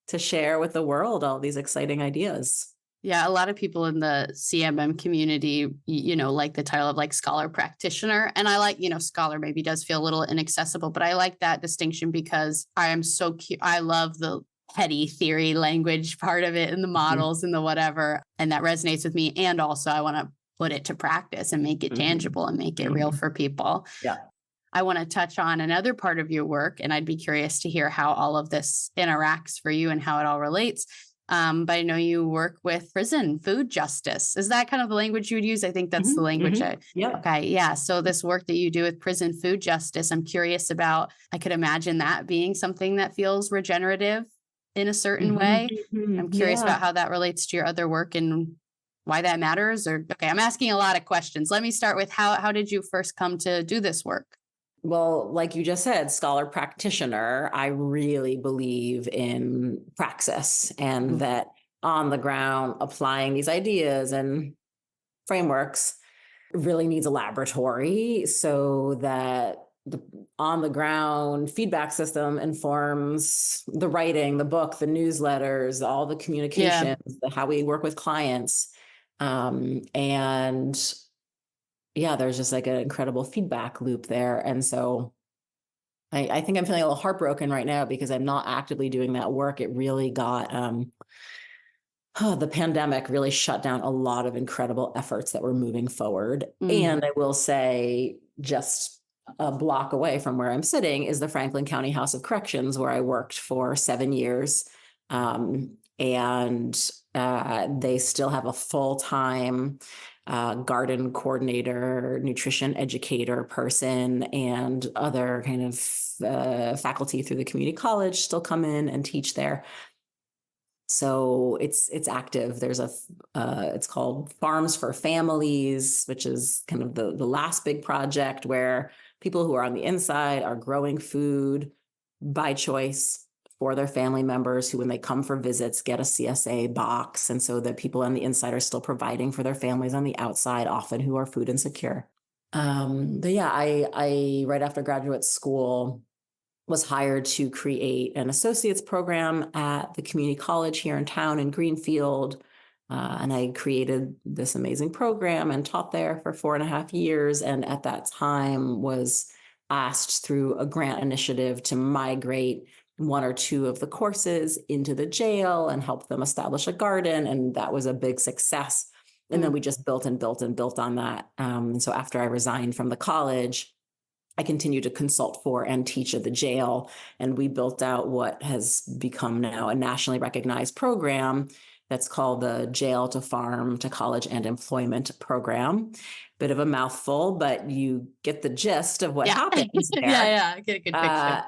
to share with the world all these exciting ideas. Yeah, a lot of people in the CMM community, like the title of like scholar practitioner. And I like, scholar maybe does feel a little inaccessible, but I like that distinction because I am so cute. I love the heady theory language part of it and the models and the whatever. And that resonates with me. And also I want to put it to practice and make it tangible and make it real for people. Yeah. I want to touch on another part of your work, and I'd be curious to hear how all of this interacts for you and how it all relates. But I know you work with prison food justice. Is that kind of the language you would use? I think that's the language. Okay. Yeah. So this work that you do with prison food justice, I'm curious about. I could imagine that being something that feels regenerative in a certain way. I'm curious about how that relates to your other work and why that matters. I'm asking a lot of questions. Let me start with how did you first come to do this work? Well, like you just said, scholar practitioner, I really believe in praxis and that on the ground applying these ideas and frameworks really needs a laboratory so that the on the ground feedback system informs the writing, the book, the newsletters, all the communications, how we work with clients. There's just like an incredible feedback loop there. And so I think I'm feeling a little heartbroken right now because I'm not actively doing that work. It really got, the pandemic really shut down a lot of incredible efforts that were moving forward. And I will say just a block away from where I'm sitting is the Franklin County House of Corrections, where I worked for 7 years. They still have a full-time garden coordinator, nutrition educator person, and other kind of faculty through the community college still come in and teach there. So it's active. There's it's called Farms for Families, which is kind of the last big project where people who are on the inside are growing food by choice for their family members who, when they come for visits, get a CSA box. And so the people on the inside are still providing for their families on the outside, often who are food insecure. I right after graduate school was hired to create an associate's program at the community college here in town in Greenfield. And I created this amazing program and taught there for 4.5 years. And at that time was asked through a grant initiative to migrate 1 or 2 of the courses into the jail and help them establish a garden. And that was a big success. And then we just built and built and built on that. And so after I resigned from the college, I continued to consult for and teach at the jail. And we built out what has become now a nationally recognized program that's called the Jail to Farm to College and Employment Program. Bit of a mouthful, but you get the gist of what happens there. I get a good picture.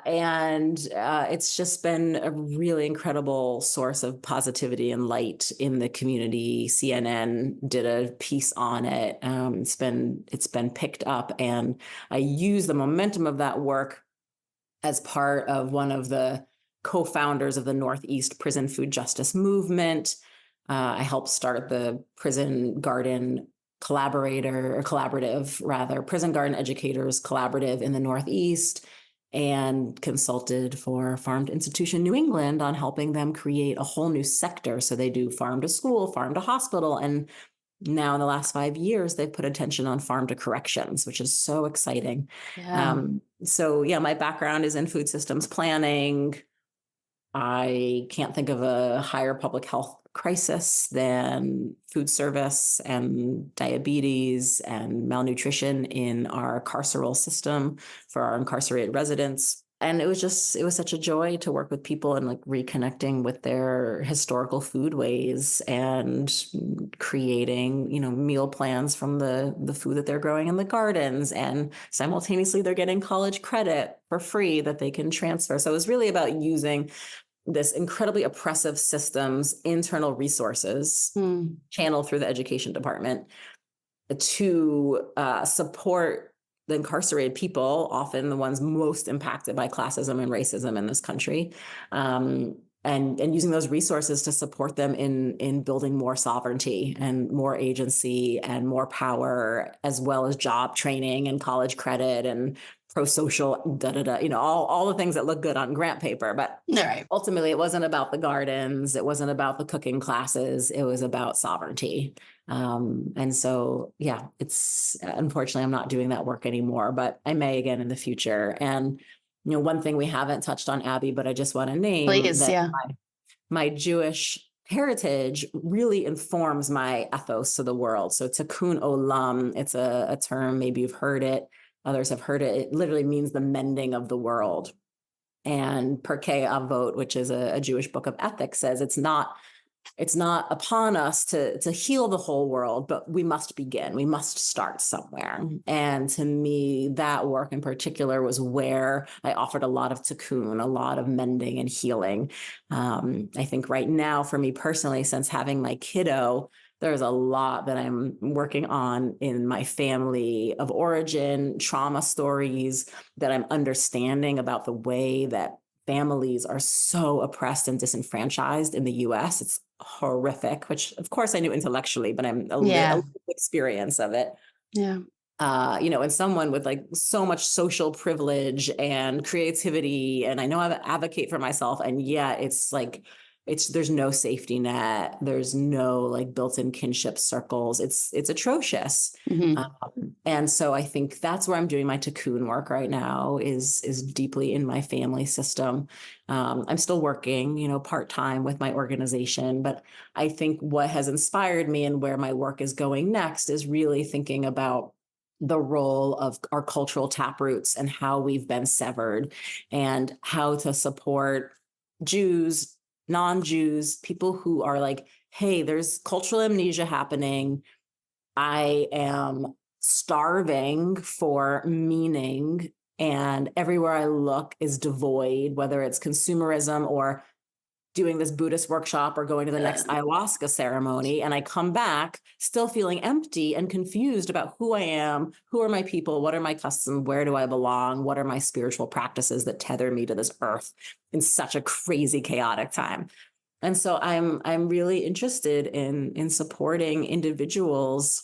It's just been a really incredible source of positivity and light in the community. CNN did a piece on it. It's been picked up, and I use the momentum of that work as part of one of the co-founders of the Northeast Prison Food Justice Movement. I helped start the Prison Garden Prison Garden Educators Collaborative in the Northeast, and consulted for Farm to Institution New England on helping them create a whole new sector. So they do farm to school, farm to hospital, and now in the last 5 years, they've put attention on farm to corrections, which is so exciting. My background is in food systems planning. I can't think of a higher public health crisis than food service and diabetes and malnutrition in our carceral system for our incarcerated residents. And it was such a joy to work with people and like reconnecting with their historical food ways and creating, meal plans from the food that they're growing in the gardens. And simultaneously, they're getting college credit for free that they can transfer. So it was really about using this incredibly oppressive system's internal resources channeled through the education department to support the incarcerated people, often the ones most impacted by classism and racism in this country, and using those resources to support them in building more sovereignty and more agency and more power, as well as job training and college credit and pro-social, all the things that look good on grant paper. But ultimately, it wasn't about the gardens. It wasn't about the cooking classes. It was about sovereignty. And so, it's unfortunately, I'm not doing that work anymore, but I may again in the future. And, one thing we haven't touched on, Abbie, but I just want to name my Jewish heritage really informs my ethos to the world. So tikkun olam, it's a term, maybe you've heard it. Others have heard it. It literally means the mending of the world. And Pirkei Avot, which is a Jewish book of ethics, says it's not upon us to heal the whole world, but we must begin. We must start somewhere. And to me, that work in particular was where I offered a lot of tikkun, a lot of mending and healing. I think right now, for me personally, since having my kiddo, there's a lot that I'm working on in my family of origin, trauma stories that I'm understanding about the way that families are so oppressed and disenfranchised in the US. It's horrific, which of course I knew intellectually, but I'm a little experience of it. Yeah. And someone with like so much social privilege and creativity, and I know I advocate for myself, and yet it's like, there's no safety net. There's no like built-in kinship circles. It's atrocious. And so I think that's where I'm doing my tikkun work right now is deeply in my family system. I'm still working, part-time with my organization, but I think what has inspired me and where my work is going next is really thinking about the role of our cultural taproots and how we've been severed and how to support Jews, non-Jews, people who are like, hey, there's cultural amnesia happening. I am starving for meaning, and everywhere I look is devoid, whether it's consumerism or doing this Buddhist workshop or going to the next ayahuasca ceremony. And I come back still feeling empty and confused about who I am, who are my people, what are my customs, where do I belong, what are my spiritual practices that tether me to this earth in such a crazy, chaotic time. And so I'm really interested in supporting individuals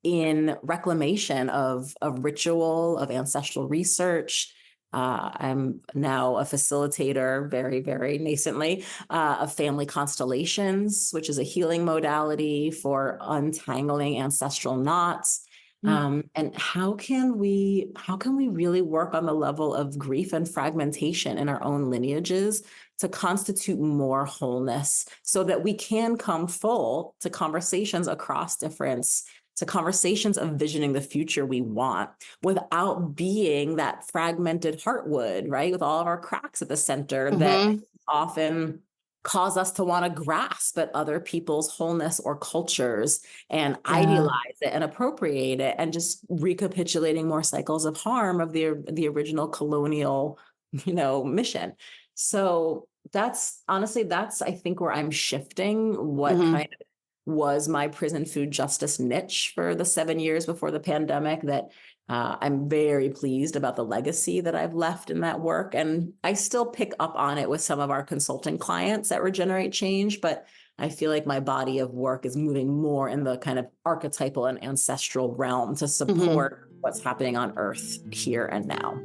in reclamation of ritual, of ancestral research. I'm now a facilitator, very, very nascently, of family constellations, which is a healing modality for untangling ancestral knots. And how can we really work on the level of grief and fragmentation in our own lineages to constitute more wholeness so that we can come full to conversations across difference, to conversations of visioning the future we want without being that fragmented heartwood, right? With all of our cracks at the center that often cause us to want to grasp at other people's wholeness or cultures and idealize it and appropriate it, and just recapitulating more cycles of harm of the original colonial, mission. So that's I think where I'm shifting what kind of was my prison food justice niche for the 7 years before the pandemic, that I'm very pleased about the legacy that I've left in that work. And I still pick up on it with some of our consulting clients at Regenerate Change, but I feel like my body of work is moving more in the kind of archetypal and ancestral realm to support what's happening on Earth here and now.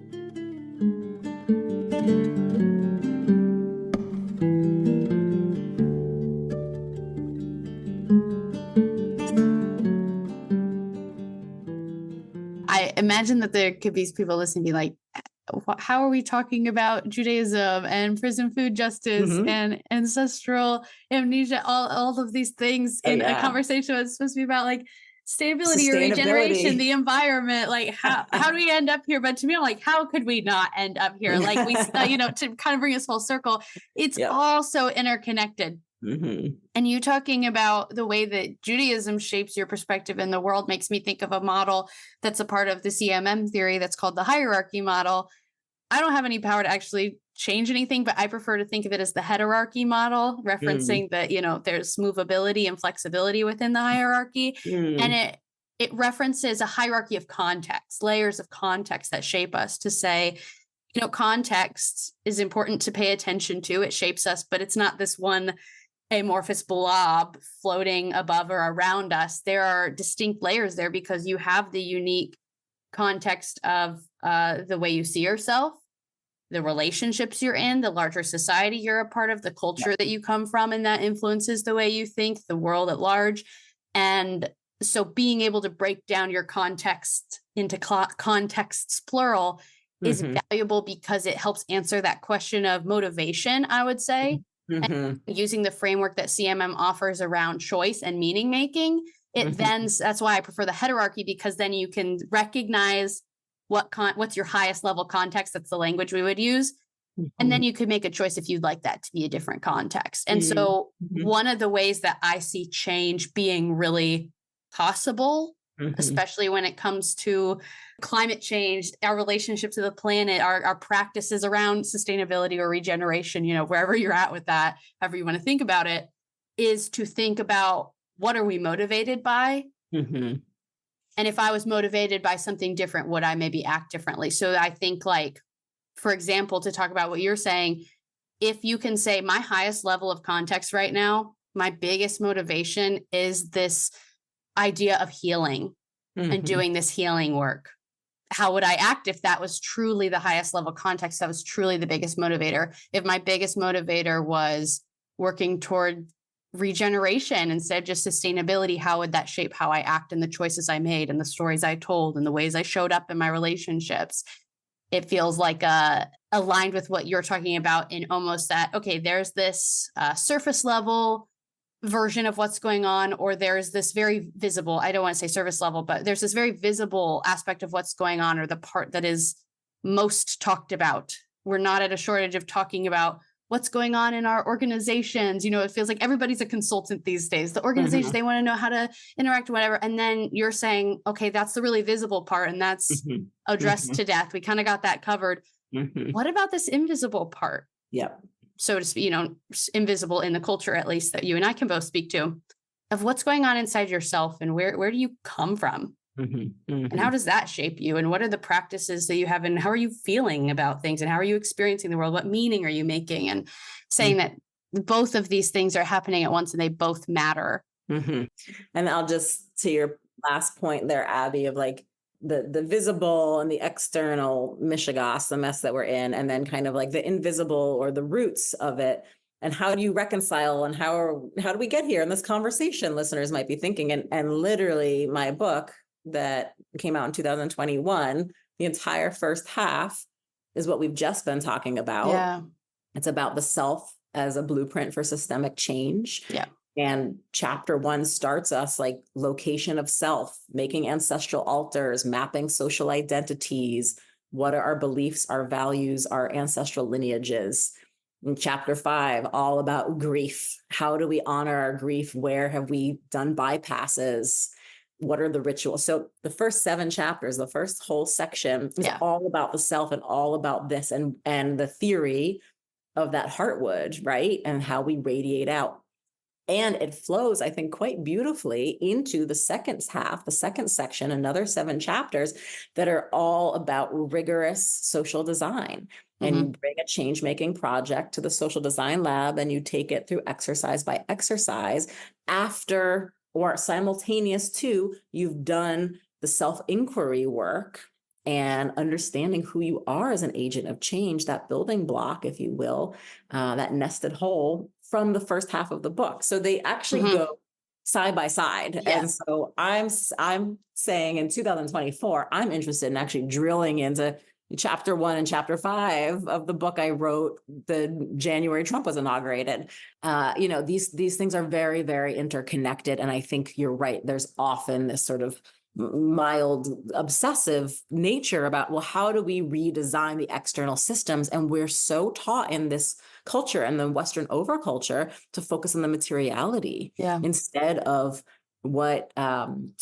I imagine that there could be people listening be like, how are we talking about Judaism and prison food justice and ancestral amnesia, all of these things in a conversation that's supposed to be about like sustainability or regeneration, the environment, like how do we end up here? But to me, I'm like, how could we not end up here? Like we, to kind of bring us full circle, it's all so interconnected. And you talking about the way that Judaism shapes your perspective in the world makes me think of a model that's a part of the CMM theory that's called the hierarchy model. I don't have any power to actually change anything, but I prefer to think of it as the heterarchy model, referencing that, there's movability and flexibility within the hierarchy. And it references a hierarchy of context, layers of context that shape us to say, context is important to pay attention to. It shapes us, but it's not this one amorphous blob floating above or around us. There are distinct layers there because you have the unique context of the way you see yourself, the relationships you're in, the larger society you're a part of, the culture that you come from, and that influences the way you think, the world at large. And so being able to break down your context into contexts, plural, is valuable because it helps answer that question of motivation, I would say. And using the framework that CMM offers around choice and meaning making, that's why I prefer the heterarchy, because then you can recognize what's your highest level context. That's the language we would use. And then you could make a choice if you'd like that to be a different context. And so one of the ways that I see change being really possible, especially when it comes to climate change, our relationship to the planet, our practices around sustainability or regeneration, wherever you're at with that, however you want to think about it, is to think about what are we motivated by? And if I was motivated by something different, would I maybe act differently? So I think, like, for example, to talk about what you're saying, if you can say my highest level of context right now, my biggest motivation is this idea of healing and doing this healing work. How would I act if that was truly the highest level context? That was truly the biggest motivator. If my biggest motivator was working toward regeneration instead of just sustainability, how would that shape how I act and the choices I made and the stories I told and the ways I showed up in my relationships? It feels like aligned with what you're talking about in almost that, okay, there's this surface level version of what's going on, or there's this very visible, I don't want to say surface level, but there's this very visible aspect of what's going on, or the part that is most talked about. We're not at a shortage of talking about what's going on in our organizations. It feels like everybody's a consultant these days. The organizations, they want to know how to interact, whatever. And then you're saying, okay, that's the really visible part, and that's addressed to death. We kind of got that covered. What about this invisible part? So to speak, invisible in the culture, at least, that you and I can both speak to, of what's going on inside yourself and where do you come from? And how does that shape you? And what are the practices that you have? And how are you feeling about things? And how are you experiencing the world? What meaning are you making? And saying that both of these things are happening at once and they both matter. And I'll just, to your last point there, Abbie, of like the visible and the external mishigas, the mess that we're in, and then kind of like the invisible or the roots of it. And how do you reconcile, and how do we get here in this conversation? Listeners might be thinking, and literally my book that came out in 2021, the entire first half is what we've just been talking about. It's about the self as a blueprint for systemic change. And chapter 1 starts us like location of self, making ancestral altars, mapping social identities. What are our beliefs, our values, our ancestral lineages? In chapter 5, all about grief. How do we honor our grief? Where have we done bypasses? What are the rituals? So the first 7 chapters, the first whole section is all about the self and all about this and the theory of that heartwood, right? And how we radiate out. And it flows, I think, quite beautifully into the second half, the second section, another 7 chapters that are all about rigorous social design. And you bring a change-making project to the social design lab and you take it through exercise by exercise after or simultaneous to you've done the self-inquiry work and understanding who you are as an agent of change, that building block, if you will, that nested hole from the first half of the book. So they actually go side by side. And so I'm saying in 2024, I'm interested in actually drilling into, chapter 1 and chapter 5 of the book I wrote the January Trump was inaugurated. These things are very, very interconnected. And I think you're right. There's often this sort of mild obsessive nature about, well, how do we redesign the external systems? And we're so taught in this culture and the Western overculture to focus on the materiality instead of what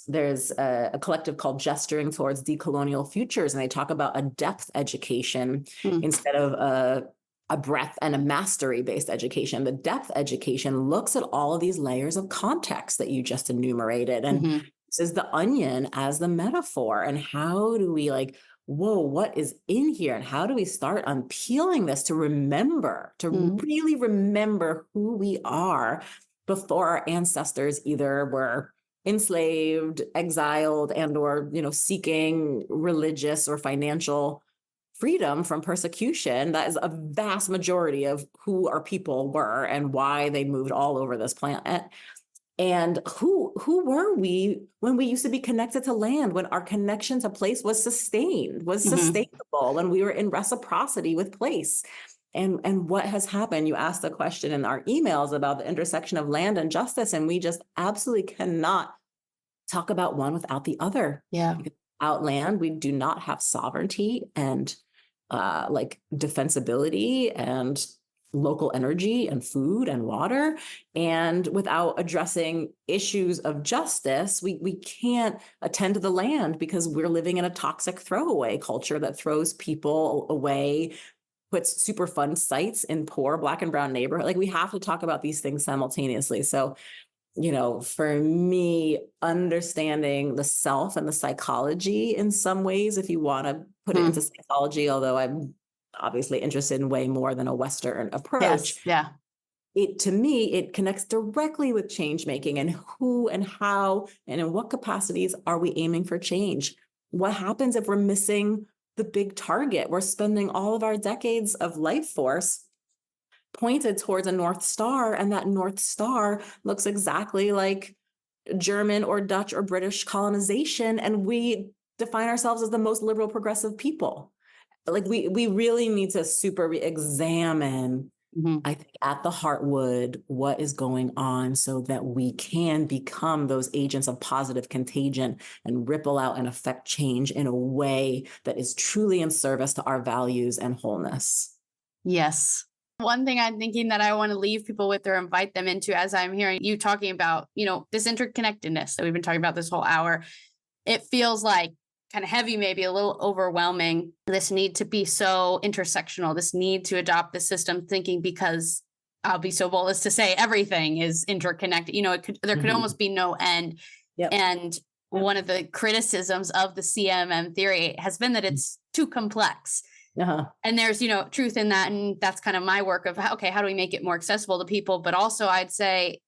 there's a collective called Gesturing Towards Decolonial Futures. And they talk about a depth education instead of a breadth and a mastery based education. The depth education looks at all of these layers of context that you just enumerated and uses the onion as the metaphor. And how do we whoa, what is in here? And how do we start unpeeling this to remember, to really remember who we are before our ancestors either were enslaved, exiled, and or, seeking religious or financial freedom from persecution? That is a vast majority of who our people were and why they moved all over this planet. And who were we when we used to be connected to land, when our connection to place was sustainable, when we were in reciprocity with place? And what has happened? You asked the question in our emails about the intersection of land and justice, and we just absolutely cannot talk about one without the other. Yeah. Without land, we do not have sovereignty and defensibility and local energy and food and water. And without addressing issues of justice, we can't attend to the land because we're living in a toxic throwaway culture that throws people away, puts Superfund sites in poor Black and brown neighborhood. We have to talk about these things simultaneously. So, for me, understanding the self and the psychology in some ways, if you want to put it into psychology, although I'm obviously interested in way more than a Western approach. Yes. Yeah. To me, it connects directly with change making and who and how and in what capacities are we aiming for change? What happens if we're missing the big target? We're spending all of our decades of life force pointed towards a North Star, and that North Star looks exactly like German or Dutch or British colonization, and we define ourselves as the most liberal progressive people. We really need to super re-examine, I think, at the heartwood, what is going on so that we can become those agents of positive contagion and ripple out and affect change in a way that is truly in service to our values and wholeness. Yes. One thing I'm thinking that I want to leave people with or invite them into, as I'm hearing you talking about, this interconnectedness that we've been talking about this whole hour, it feels like kind of heavy, maybe a little overwhelming, this need to be so intersectional, this need to adopt the system thinking, because I'll be so bold as to say everything is interconnected. There could almost be no end. Yep. And one of the criticisms of the CMM theory has been that it's too complex. And there's, truth in that. And that's kind of my work of, okay, how do we make it more accessible to people? But also I'd say,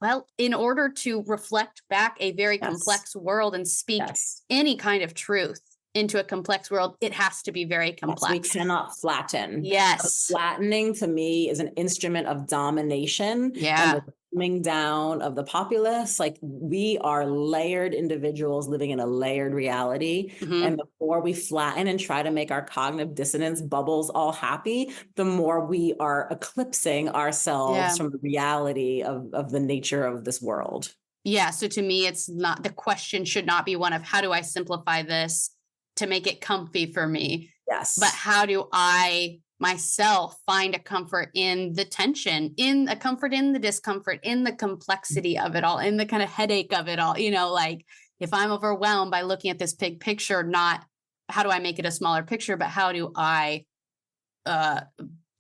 well, in order to reflect back a very complex world and speak any kind of truth into a complex world, it has to be very complex. We cannot flatten. Yes. Flattening to me is an instrument of domination. And the dumbing down of the populace. We are layered individuals living in a layered reality. And the more we flatten and try to make our cognitive dissonance bubbles all happy, the more we are eclipsing ourselves from the reality of the nature of this world. Yeah. So to me, the question should not be one of how do I simplify this to make it comfy for me? Yes. But how do I myself find a comfort in the tension, in a comfort in the discomfort, in the complexity of it all, in the kind of headache of it all? If I'm overwhelmed by looking at this big picture, not how do I make it a smaller picture, but how do I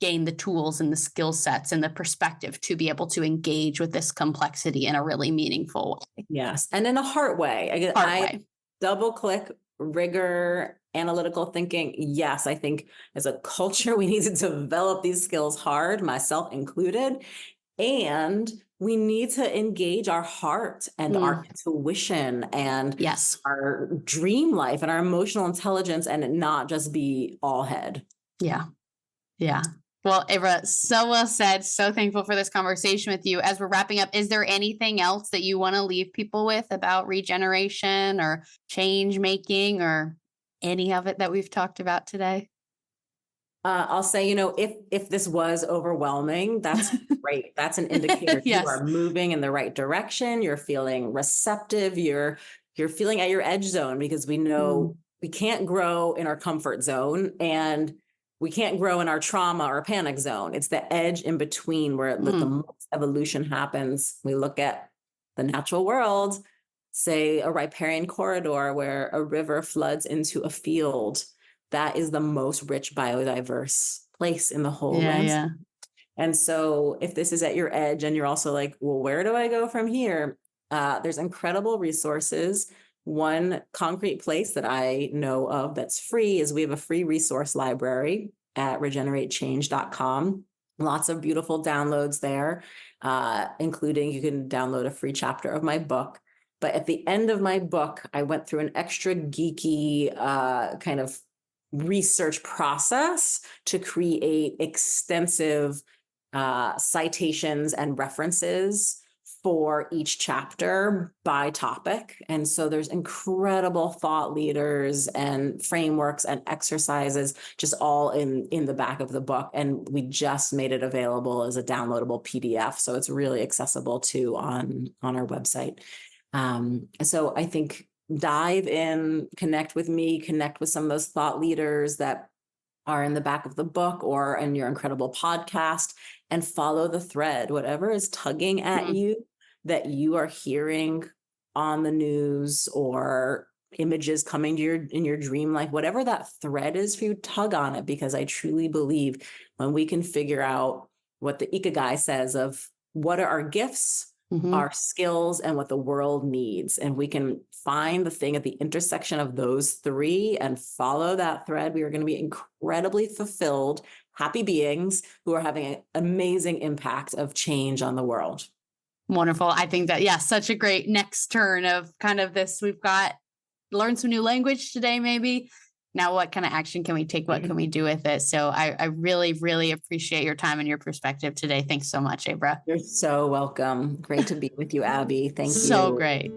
gain the tools and the skill sets and the perspective to be able to engage with this complexity in a really meaningful way. Yes. And in a heart way. I double click rigor, analytical thinking. Yes, I think as a culture, we need to develop these skills hard, myself included. And we need to engage our heart and our intuition and our dream life and our emotional intelligence, and not just be all head. Yeah. Yeah. Well, Abrah, so well said. So thankful for this conversation with you. As we're wrapping up, is there anything else that you want to leave people with about regeneration or change making or any of it that we've talked about today? I'll say, if this was overwhelming, that's great. That's an indicator Yes. you are moving in the right direction. You're feeling receptive. You're feeling at your edge zone, because we know we can't grow in our comfort zone, and we can't grow in our trauma or panic zone. It's the edge in between where the most evolution happens. We look at the natural world, say a riparian corridor where a river floods into a field. That is the most rich biodiverse place in the whole landscape. And so if this is at your edge and you're also like, well, where do I go from here? There's incredible resources. One concrete place that I know of that's free is we have a free resource library at regeneratechange.com. Lots of beautiful downloads there, including you can download a free chapter of my book. But at the end of my book, I went through an extra geeky kind of research process to create extensive citations and references for each chapter by topic. And so there's incredible thought leaders and frameworks and exercises just all in the back of the book. And we just made it available as a downloadable PDF. So it's really accessible too on our website. So I think dive in, connect with me, connect with some of those thought leaders that are in the back of the book or in your incredible podcast, and follow the thread, whatever is tugging at you that you are hearing on the news or images coming to in your dream life, whatever that thread is for you, tug on it, because I truly believe when we can figure out what the Ikigai says of what are our gifts, our skills, and what the world needs, and we can find the thing at the intersection of those three and follow that thread, we are going to be incredibly fulfilled, happy beings who are having an amazing impact of change on the world. Wonderful. I think that, such a great next turn of kind of this. We've got learned some new language today, maybe. Now, what kind of action can we take? What can we do with it? So I really, really appreciate your time and your perspective today. Thanks so much, Abrah. You're so welcome. Great to be with you, Abbie. Thank you. So great.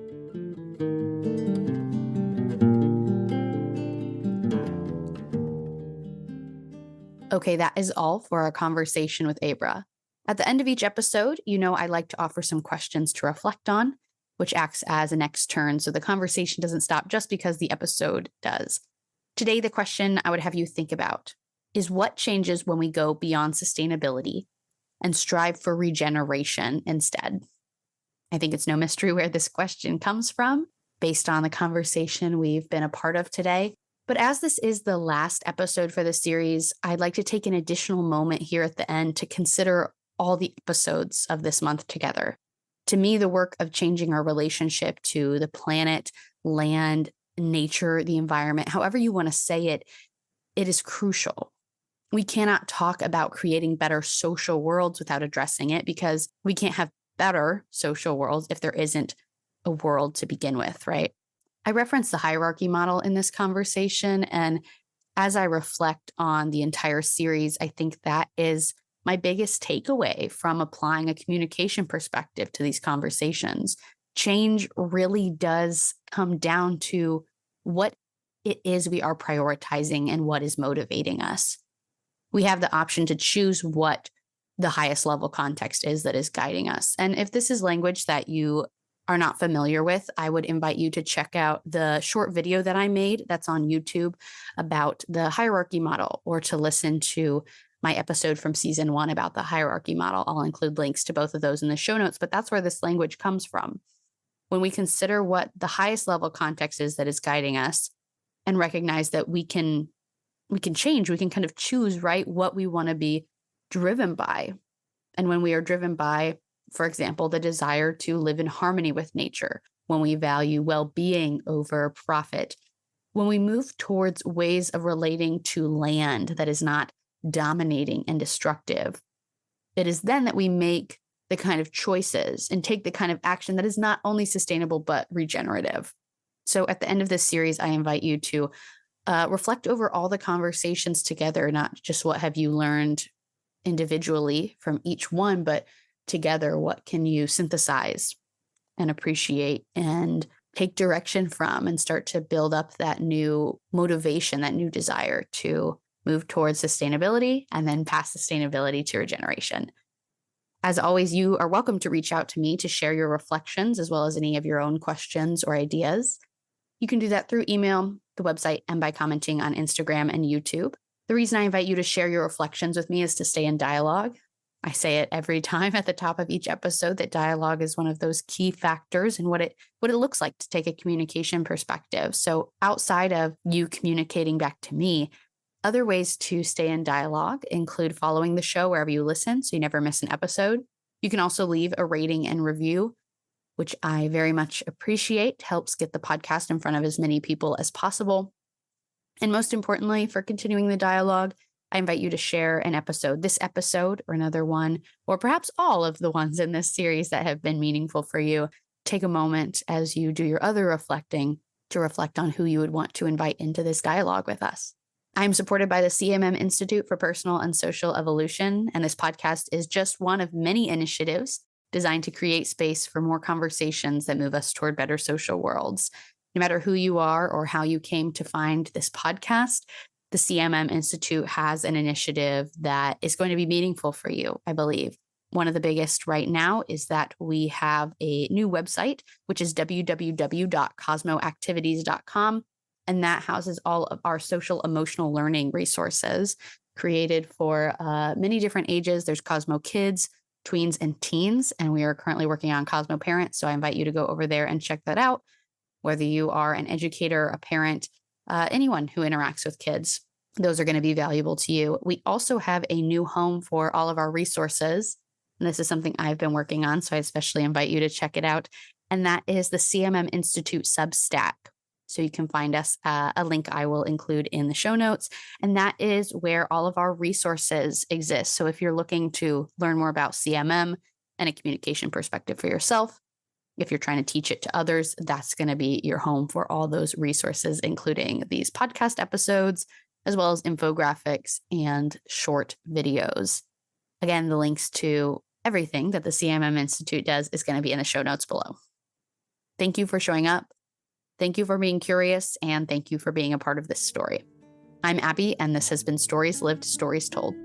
Okay, that is all for our conversation with Abrah. At the end of each episode, I like to offer some questions to reflect on, which acts as a next turn, so the conversation doesn't stop just because the episode does. Today, the question I would have you think about is what changes when we go beyond sustainability and strive for regeneration instead? I think it's no mystery where this question comes from, based on the conversation we've been a part of today. But as this is the last episode for the series, I'd like to take an additional moment here at the end to consider all the episodes of this month together. To me, the work of changing our relationship to the planet, land, nature, the environment, however you want to say it, it is crucial. We cannot talk about creating better social worlds without addressing it, because we can't have better social worlds if there isn't a world to begin with, right? I referenced the hierarchy model in this conversation, and as I reflect on the entire series, I think that is my biggest takeaway from applying a communication perspective to these conversations. Change really does come down to what it is we are prioritizing and what is motivating us. We have the option to choose what the highest level context is that is guiding us. And if this is language that you are not familiar with, I would invite you to check out the short video that I made that's on YouTube about the hierarchy model, or to listen to my episode from season 1 about the hierarchy model. I'll include links to both of those in the show notes, but that's where this language comes from. When we consider what the highest level context is that is guiding us, and recognize that we can change, we can kind of choose, right, what we want to be driven by. And when we are driven by, for example, the desire to live in harmony with nature, when we value well-being over profit, when we move towards ways of relating to land that is not dominating and destructive, it is then that we make the kind of choices and take the kind of action that is not only sustainable, but regenerative. So at the end of this series, I invite you to reflect over all the conversations together, not just what have you learned individually from each one, but together, what can you synthesize and appreciate and take direction from, and start to build up that new motivation, that new desire to move towards sustainability, and then past sustainability to regeneration. As always, you are welcome to reach out to me to share your reflections as well as any of your own questions or ideas. You can do that through email, the website, and by commenting on Instagram and YouTube. The reason I invite you to share your reflections with me is to stay in dialogue. I say it every time at the top of each episode that dialogue is one of those key factors in what it looks like to take a communication perspective. So outside of you communicating back to me, other ways to stay in dialogue include following the show wherever you listen so you never miss an episode. You can also leave a rating and review, which I very much appreciate, helps get the podcast in front of as many people as possible. And most importantly, for continuing the dialogue, I invite you to share this episode or another one, or perhaps all of the ones in this series that have been meaningful for you. Take a moment as you do your other reflecting to reflect on who you would want to invite into this dialogue with us. I'm supported by the CMM Institute for Personal and Social Evolution, and this podcast is just one of many initiatives designed to create space for more conversations that move us toward better social worlds. No matter who you are or how you came to find this podcast, the CMM Institute has an initiative that is going to be meaningful for you, I believe. One of the biggest right now is that we have a new website, which is www.cosmoactivities.com. And that houses all of our social emotional learning resources created for many different ages. There's Cosmo Kids, tweens, and teens. And we are currently working on Cosmo Parents. So I invite you to go over there and check that out. Whether you are an educator, a parent, anyone who interacts with kids, those are going to be valuable to you. We also have a new home for all of our resources. And this is something I've been working on. So I especially invite you to check it out. And that is the CMM Institute Substack. So you can find us a link I will include in the show notes. And that is where all of our resources exist. So if you're looking to learn more about CMM and a communication perspective for yourself, if you're trying to teach it to others, that's going to be your home for all those resources, including these podcast episodes, as well as infographics and short videos. Again, the links to everything that the CMM Institute does is going to be in the show notes below. Thank you for showing up. Thank you for being curious, and thank you for being a part of this story. I'm Abbie, and this has been Stories Lived, Stories Told.